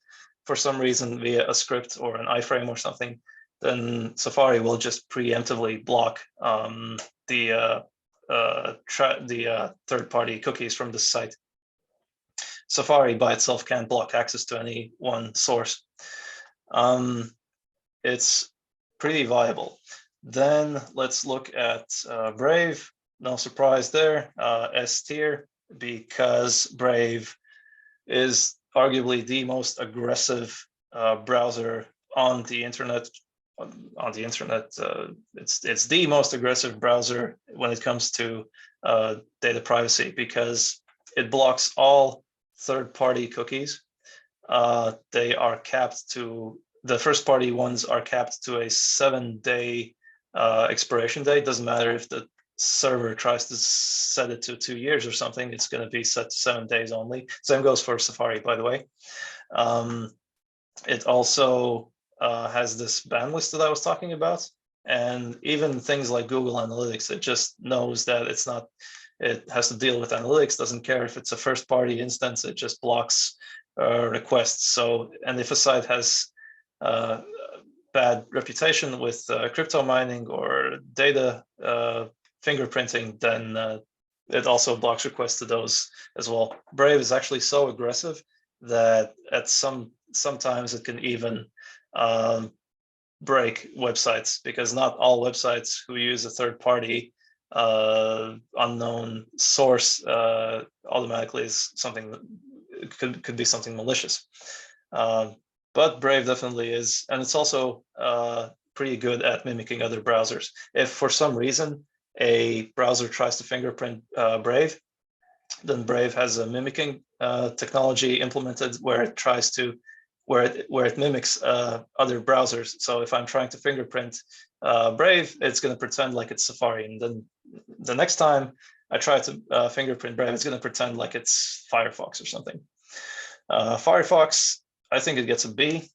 A: for some reason via a script or an iframe or something, then Safari will just preemptively block the third-party cookies from the site. Safari by itself can't block access to any one source. It's pretty viable. Then let's look at Brave. No surprise there, S tier, because Brave is arguably the most aggressive browser on the internet. It's the most aggressive browser when it comes to data privacy, because it blocks all third-party cookies. They are capped to, the first-party ones are capped to a 7-day expiration date. Doesn't matter if the server tries to set it to 2 years or something, it's going to be set to 7 days only. Same goes for Safari, by the way. It also has this ban list that I was talking about, and even things like Google Analytics, it just knows that it's not, it has to deal with analytics, doesn't care if it's a first-party instance, it just blocks requests. So, and if a site has bad reputation with crypto mining or data fingerprinting, then it also blocks requests to those as well. Brave is actually so aggressive that at sometimes it can even break websites, because not all websites who use a third-party unknown source automatically is something that could be something malicious. But Brave definitely is, and it's also pretty good at mimicking other browsers. If for some reason a browser tries to fingerprint Brave, then Brave has a mimicking technology implemented where it tries to, where it mimics other browsers. So if I'm trying to fingerprint Brave, it's going to pretend like it's Safari, and then the next time I try to fingerprint Brave, it's going to pretend like it's Firefox or something. Firefox, I think it gets a B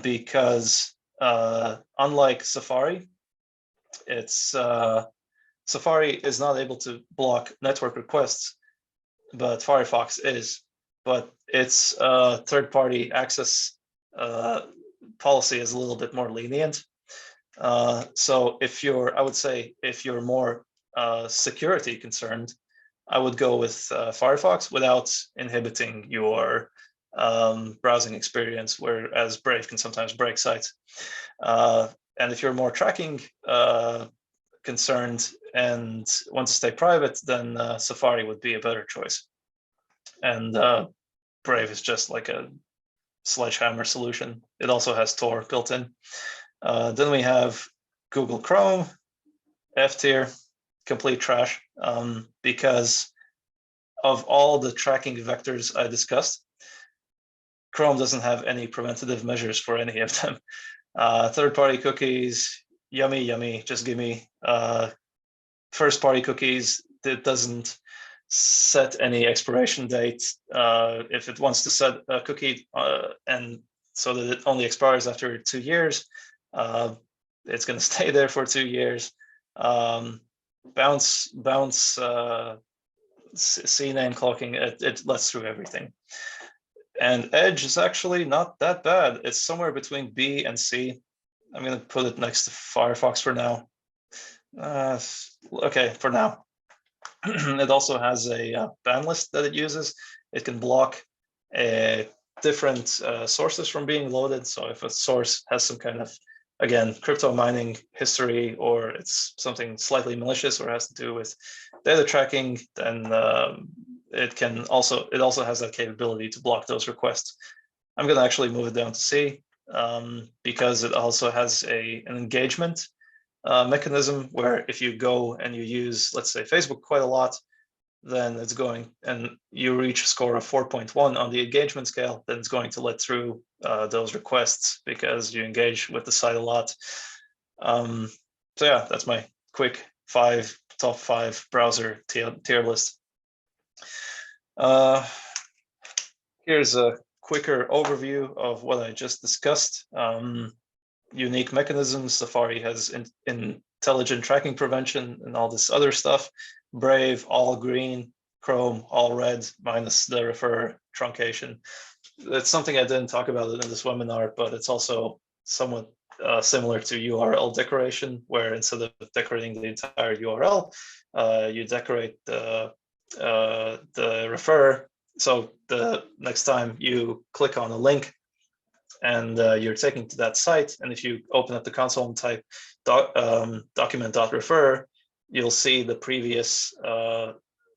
A: because unlike Safari, it's Safari is not able to block network requests, but Firefox is. But its third-party access policy is a little bit more lenient. So if you're, I would say, if you're more security concerned, I would go with Firefox without inhibiting your browsing experience, whereas Brave can sometimes break sites. And if you're more tracking concerned and want to stay private, then Safari would be a better choice. And Brave is just like a sledgehammer solution. It also has Tor built in. Then we have Google Chrome, F tier, complete trash, because of all the tracking vectors I discussed, Chrome doesn't have any preventative measures for any of them. Third-party cookies, yummy, just give me. First-party cookies, it doesn't set any expiration date. If it wants to set a cookie and so that it only expires after 2 years, it's going to stay there for 2 years. Bounce, CNAME cloaking, it lets through everything. And Edge is actually not that bad. It's somewhere between B and C. I'm going to put it next to Firefox for now. Okay, for now. It also has a ban list that it uses. It can block different sources from being loaded. So if a source has some kind of, again, crypto mining history, or it's something slightly malicious or has to do with data tracking, then it also has that capability to block those requests. I'm going to actually move it down to C. because it also has an engagement mechanism where if you go and you use, let's say, Facebook quite a lot, then it's going, and you reach a score of 4.1 on the engagement scale, then it's going to let through those requests because you engage with the site a lot. So yeah, that's my quick top five browser tier list. Here's a quicker overview of what I just discussed. Unique mechanisms. Safari has intelligent tracking prevention and all this other stuff. Brave, all green. Chrome, all red, minus the refer truncation. That's something I didn't talk about in this webinar, but it's also somewhat similar to URL decoration, where instead of decorating the entire URL, you decorate the refer. So the next time you click on a link and you're taken to that site, and if you open up the console and type document.refer, you'll see the previous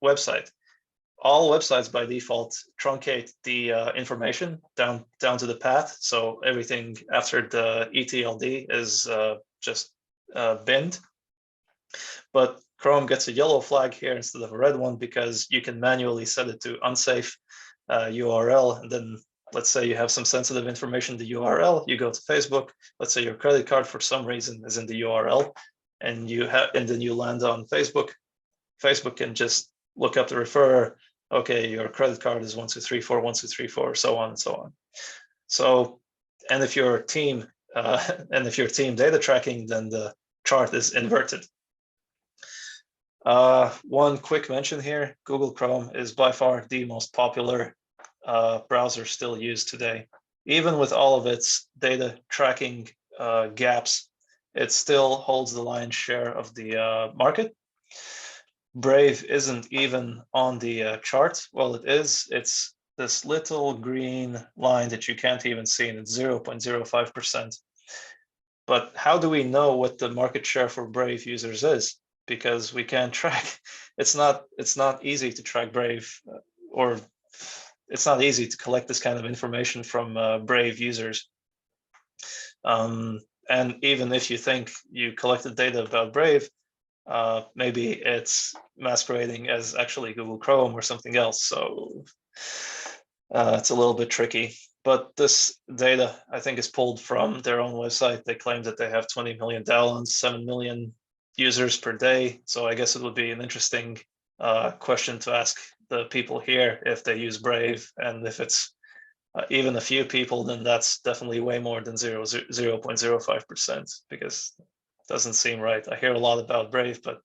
A: website. All websites by default truncate the information down to the path, so everything after the ETLD is just binned. But Chrome gets a yellow flag here instead of a red one because you can manually set it to unsafe URL, and then let's say you have some sensitive information in the URL, you go to Facebook, let's say your credit card for some reason is in the URL, and then you land on Facebook. Facebook can just look up the referrer, okay, your credit card is 1234, 1234, so on and so on. So, and if your team data tracking, then the chart is inverted. One quick mention here, Google Chrome is by far the most popular browser still used today. Even with all of its data tracking gaps, it still holds the lion's share of the market. Brave isn't even on the chart. Well, it is. It's this little green line that you can't even see, and it's 0.05%. But how do we know what the market share for Brave users is? Because we can't track. It's not easy to track Brave, or it's not easy to collect this kind of information from Brave users. And even if you think you collected data about Brave, maybe it's masquerading as actually Google Chrome or something else. So it's a little bit tricky. But this data, I think, is pulled from their own website. They claim that they have 20 million downloads, 7 million users per day. So I guess it would be an interesting question to ask the people here if they use Brave, and if it's even a few people, then that's definitely way more than 0.05%, because it doesn't seem right. I hear a lot about Brave, but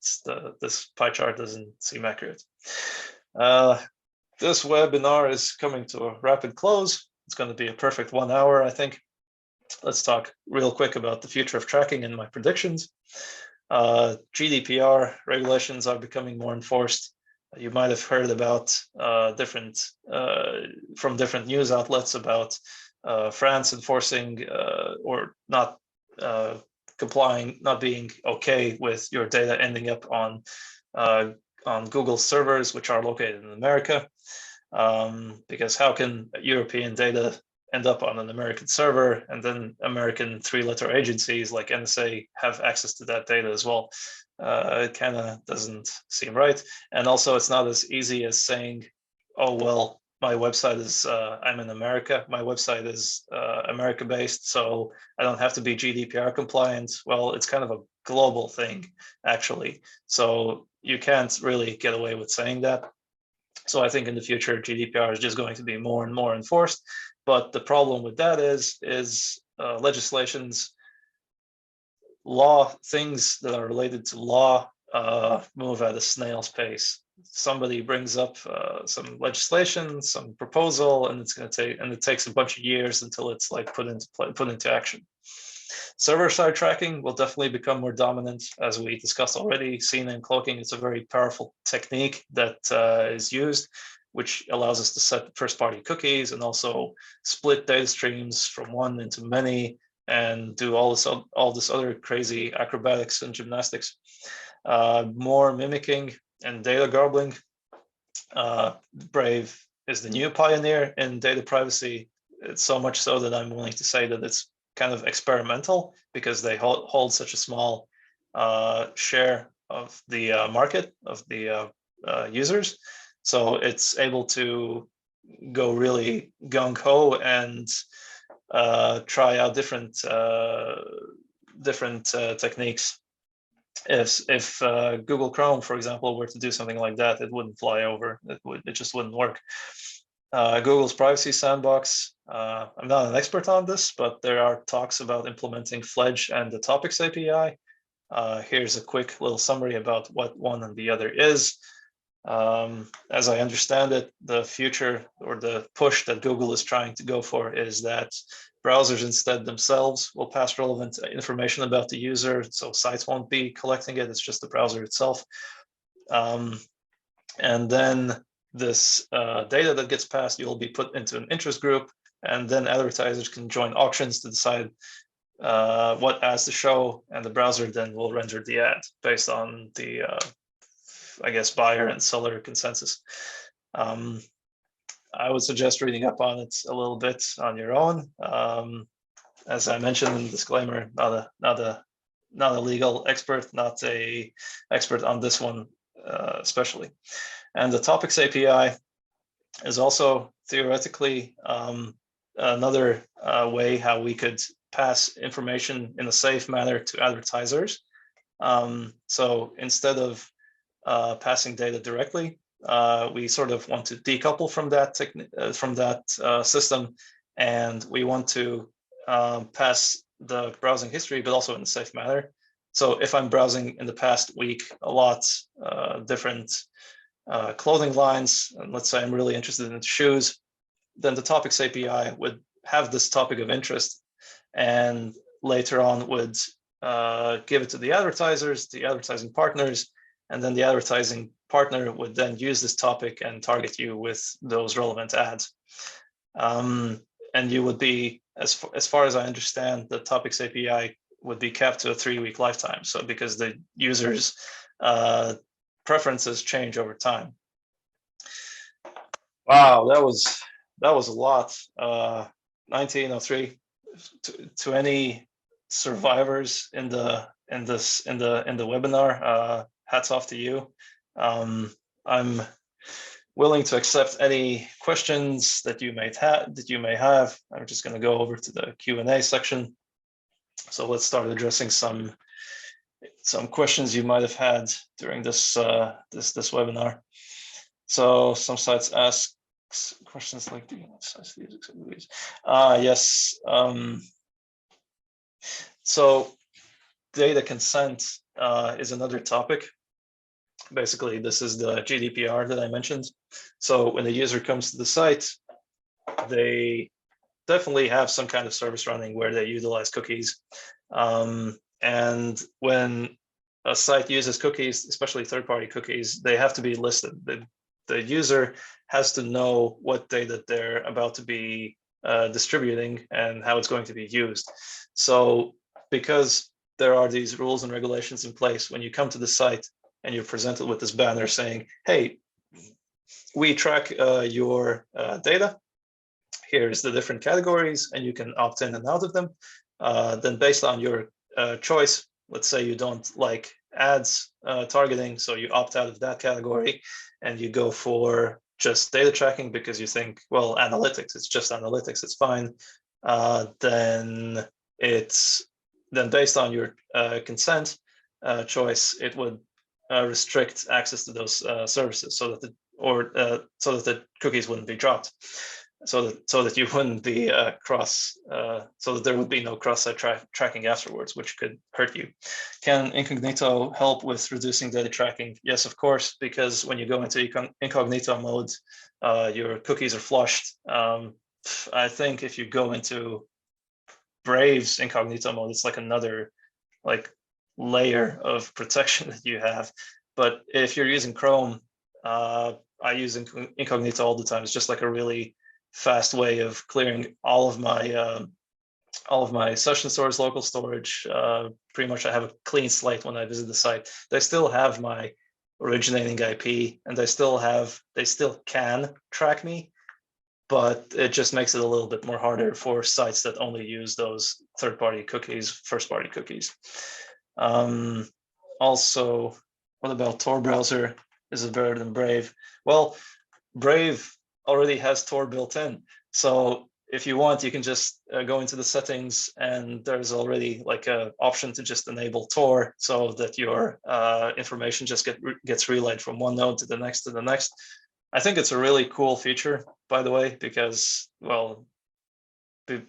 A: this pie chart doesn't seem accurate. This webinar is coming to a rapid close. It's going to be a perfect 1 hour, I think. Let's talk real quick about the future of tracking and my predictions. GDPR regulations are becoming more enforced. You might have heard about from different news outlets about France enforcing or not complying, not being okay with your data ending up on Google servers, which are located in America. Because how can European data end up on an American server, and then American three-letter agencies like NSA have access to that data as well? It kind of doesn't seem right. And also, it's not as easy as saying, oh, well, my website is, I'm in America, my website is America-based, so I don't have to be GDPR compliant. Well, it's kind of a global thing, actually. So you can't really get away with saying that. So I think in the future, GDPR is just going to be more and more enforced. But the problem with that is legislations, things that are related to law move at a snail's pace. Somebody brings up some legislation, some proposal, and it takes a bunch of years until it's like put into action. Server-side tracking will definitely become more dominant, as we discussed already. CNAME cloaking is a very powerful technique that is used, which allows us to set first-party cookies and also split data streams from one into many, and do all this other crazy acrobatics and gymnastics. More mimicking and data garbling. Brave is the new pioneer in data privacy. It's so much so that I'm willing to say that it's kind of experimental because they hold such a small share of the market of the users. So it's able to go really gung-ho and try out different techniques. If Google Chrome, for example, were to do something like that, it wouldn't fly over. It just wouldn't work. Google's privacy sandbox. I'm not an expert on this, but there are talks about implementing Fledge and the Topics API. Here's a quick little summary about what one and the other is. As I understand it, the future or the push that Google is trying to go for is that browsers instead themselves will pass relevant information about the user, so sites won't be collecting it, it's just the browser itself. And then this data that gets passed, you'll be put into an interest group, and then advertisers can join auctions to decide what ads to show, and the browser then will render the ad based on the, I guess, buyer and seller consensus. I would suggest reading up on it a little bit on your own. As I mentioned in the disclaimer, not a legal expert, not a expert on this one especially. And the Topics API is also theoretically another way how we could pass information in a safe manner to advertisers. So instead of passing data directly, we sort of want to decouple from that system, and we want to pass the browsing history, but also in a safe manner. So if I'm browsing in the past week a lot different clothing lines, and let's say I'm really interested in shoes, then the Topics API would have this topic of interest, and later on would give it to the advertisers, the advertising partners, and then the advertising partner would then use this topic and target you with those relevant ads. And you would be, as far as I understand, the Topics API would be capped to a 3-week lifetime. So because the users' preferences change over time. Wow, that was a lot. 1903. To any survivors in the webinar, hats off to you. I'm willing to accept any questions that you may have. I'm just going to go over to the Q&A section. So let's start addressing some questions you might have had during this this webinar. So some sites ask questions like, do you know sites these? Yes. So data consent is another topic. Basically, this is the GDPR that I mentioned. So when the user comes to the site, they definitely have some kind of service running where they utilize cookies. And when a site uses cookies, especially third-party cookies, they have to be listed. The user has to know what data they're about to be distributing and how it's going to be used. So because there are these rules and regulations in place, when you come to the site and you're presented with this banner saying, hey, we track your data, here's the different categories, and you can opt in and out of them. Then based on your choice, let's say you don't like ads targeting, so you opt out of that category and you go for just data tracking because you think, well, analytics, it's just analytics, it's fine. Then based on your consent choice, it would restrict access to those services so that the cookies wouldn't be dropped, so that you wouldn't be so that there would be no cross-site tracking afterwards, which could hurt you. Can incognito help with reducing data tracking? Yes, of course, because when you go into incognito mode, your cookies are flushed. I think if you go into Brave's incognito mode, it's like another layer of protection that you have. But if you're using Chrome, I use incognito all the time. It's just like a really fast way of clearing all of my session storage, local storage. Pretty much I have a clean slate when I visit the site. They still have my originating IP, and they still can track me, but it just makes it a little bit more harder for sites that only use those third-party cookies, first-party cookies. Also, what about Tor browser? Is it better than Brave? Well, Brave already has Tor built in. So if you want, you can just go into the settings, and there's already like an option to just enable Tor so that your information just gets relayed from one node to the next to the next. I think it's a really cool feature, by the way, because, well,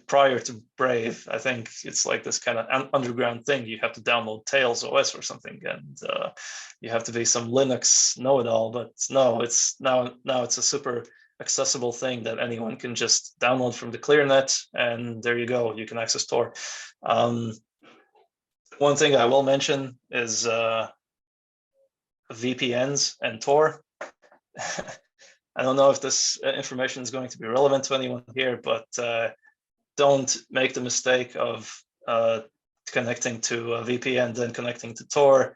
A: prior to Brave, I think it's like this kind of underground thing. You have to download Tails OS or something, and you have to be some Linux know-it-all. But no, it's now it's a super accessible thing that anyone can just download from the ClearNet, and there you go. You can access Tor. One thing I will mention is VPNs and Tor. I don't know if this information is going to be relevant to anyone here, but don't make the mistake of connecting to a VPN, then connecting to Tor.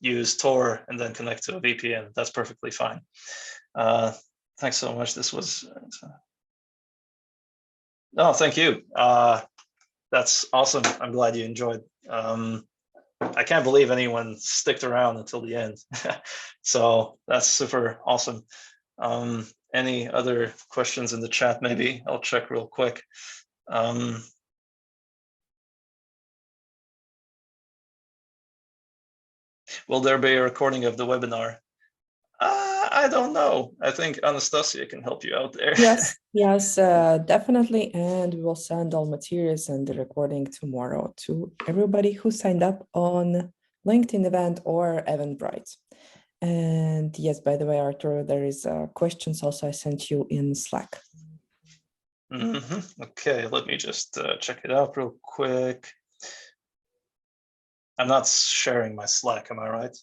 A: Use Tor and then connect to a VPN. That's perfectly fine. Thanks so much. This was... No, thank you. That's awesome. I'm glad you enjoyed. I can't believe anyone sticked around until the end. So that's super awesome. Any other questions in the chat? Maybe I'll check real quick. Will there be a recording of the webinar? I don't know. I think Anastasia can help you out there.
B: Yes, definitely. And we will send all materials and the recording tomorrow to everybody who signed up on LinkedIn event or Eventbrite. And yes, by the way, Artur, there is questions also I sent you in Slack.
A: Okay, let me just check it out real quick. I'm not sharing my Slack, am I right?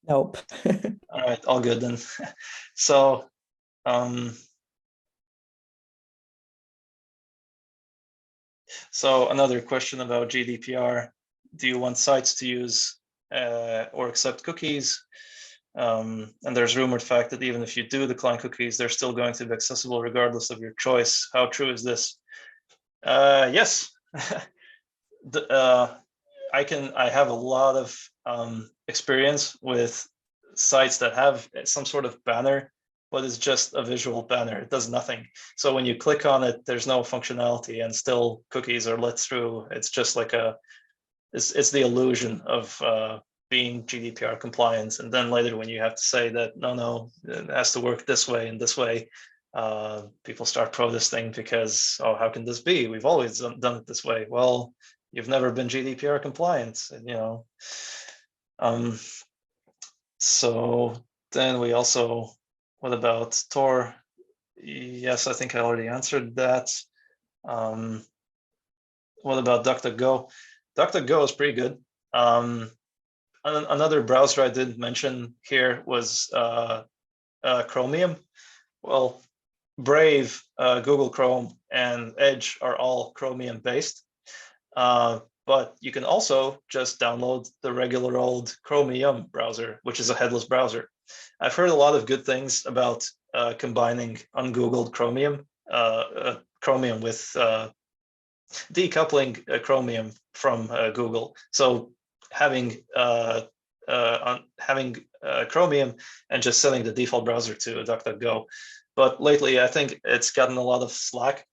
B: Nope.
A: All right, all good then. So, so another question about GDPR. Do you want sites to use or accept cookies? And there's rumored fact that even if you do decline cookies, they're still going to be accessible regardless of your choice. How true is this? Yes. I have a lot of experience with sites that have some sort of banner, but it's just a visual banner. It does nothing. So when you click on it, there's no functionality, and still cookies are let through. It's just like it's the illusion of being GDPR compliant. And then later, when you have to say that no, it has to work this way and this way, people start protesting because, oh, how can this be? We've always done it this way. Well, you've never been GDPR compliant, you know. So then we also, what about Tor? Yes, I think I already answered that. What about DuckDuckGo? DuckDuckGo is pretty good. Another browser I didn't mention here was Chromium. Well, Brave, Google Chrome, and Edge are all Chromium based. But you can also just download the regular old Chromium browser, which is a headless browser. I've heard a lot of good things about combining ungoogled Chromium, Chromium with decoupling Chromium from Google. So having Chromium and just setting the default browser to DuckDuckGo. But lately, I think it's gotten a lot of slack.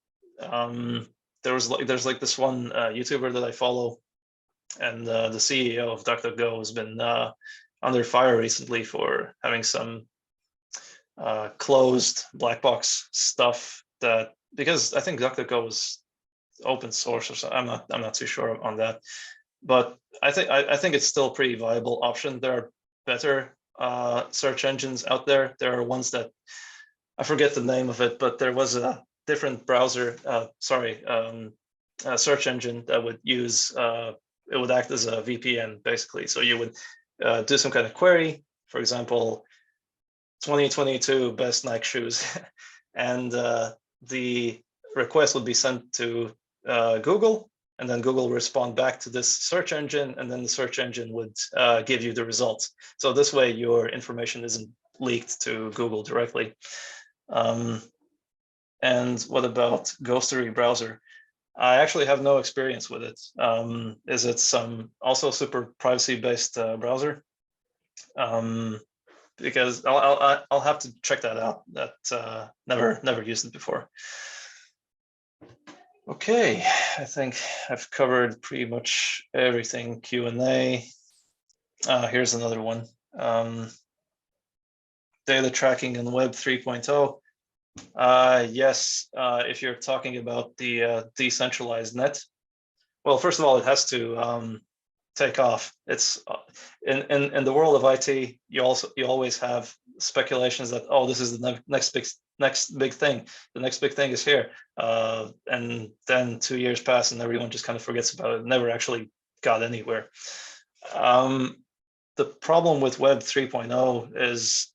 A: There's like this one YouTuber that I follow, and the CEO of DuckDuckGo has been under fire recently for having some closed black box stuff, that because I think DuckDuckGo is open source or something. I'm not too sure on that, but I think it's still a pretty viable option. There are better search engines out there. There are ones that I forget the name of it, but there was a different browser, search engine that would use, it would act as a VPN basically. So you would do some kind of query, for example, 2022 best Nike shoes, and the request would be sent to Google, and then Google will respond back to this search engine, and then the search engine would give you the results. So this way your information isn't leaked to Google directly. And what about Ghostery browser? I actually have no experience with it. Is it some also super privacy-based browser? Because I'll have to check that out. That never used it before. Okay, I think I've covered pretty much everything. Q&A. Here's another one. Data tracking in Web 3.0. Yes, if you're talking about the decentralized net, well, first of all, it has to take off. It's in the world of IT, you always have speculations that, oh, this is the next big thing. The next big thing is here, and then 2 years pass and everyone just kind of forgets about it. Never actually got anywhere. The problem with Web 3.0 is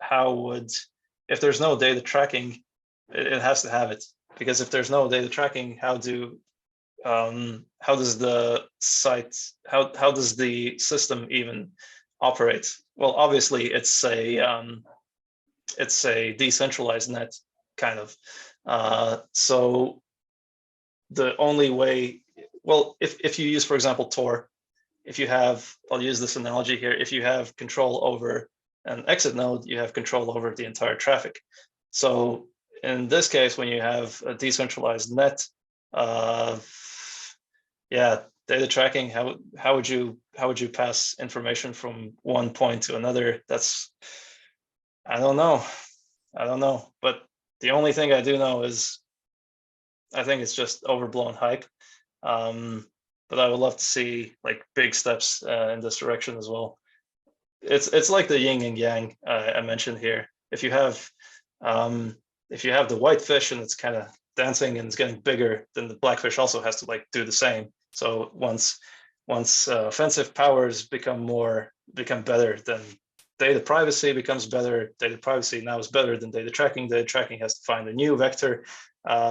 A: if there's no data tracking, it has to have it, because if there's no data tracking, how does the site, how does the system even operate? Well, obviously it's a decentralized net, kind of. So the only way, well, if you use, for example, Tor, if you have, I'll use this analogy here, if you have control over an exit node, you have control over the entire traffic. So in this case, when you have a decentralized net, yeah, data tracking, how would you pass information from one point to another? That's, I don't know. But the only thing I do know is I think it's just overblown hype. But I would love to see like big steps in this direction as well. It's like the yin and yang I mentioned here. If you have the white fish and it's kind of dancing and it's getting bigger, then the black fish also has to like do the same. So once offensive powers become better, then data privacy becomes better. Data privacy now is better than data tracking. Data tracking has to find a new vector.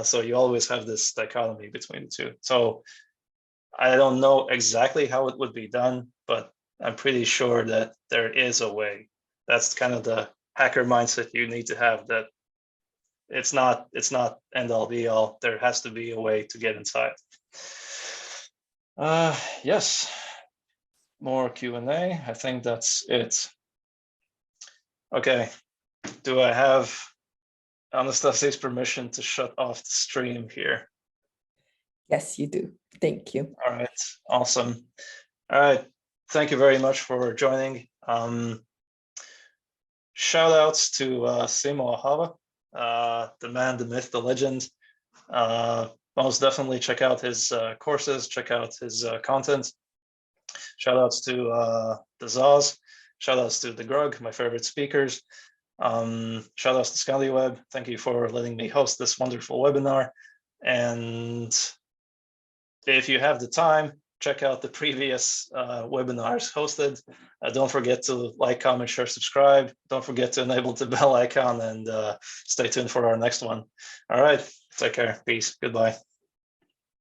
A: So you always have this dichotomy between the two. So I don't know exactly how it would be done, but I'm pretty sure that there is a way. That's kind of the hacker mindset you need to have, that it's not end all be all. There has to be a way to get inside. Yes, more Q&A. I think that's it. Okay, do I have Anastasia's permission to shut off the stream here?
B: Yes, you do. Thank you.
A: All right, awesome. All right, thank you very much for joining. Shout outs to Simo Ahava, the man, the myth, the legend. Most definitely check out his courses, check out his content. Shout outs to the Zaz, shout outs to the Grug, my favorite speakers. Shout outs to Scandiweb. Thank you for letting me host this wonderful webinar. And if you have the time, check out the previous webinars hosted. Don't forget to like, comment, share, subscribe. Don't forget to enable the bell icon, and stay tuned for our next one. All right, take care. Peace. Goodbye.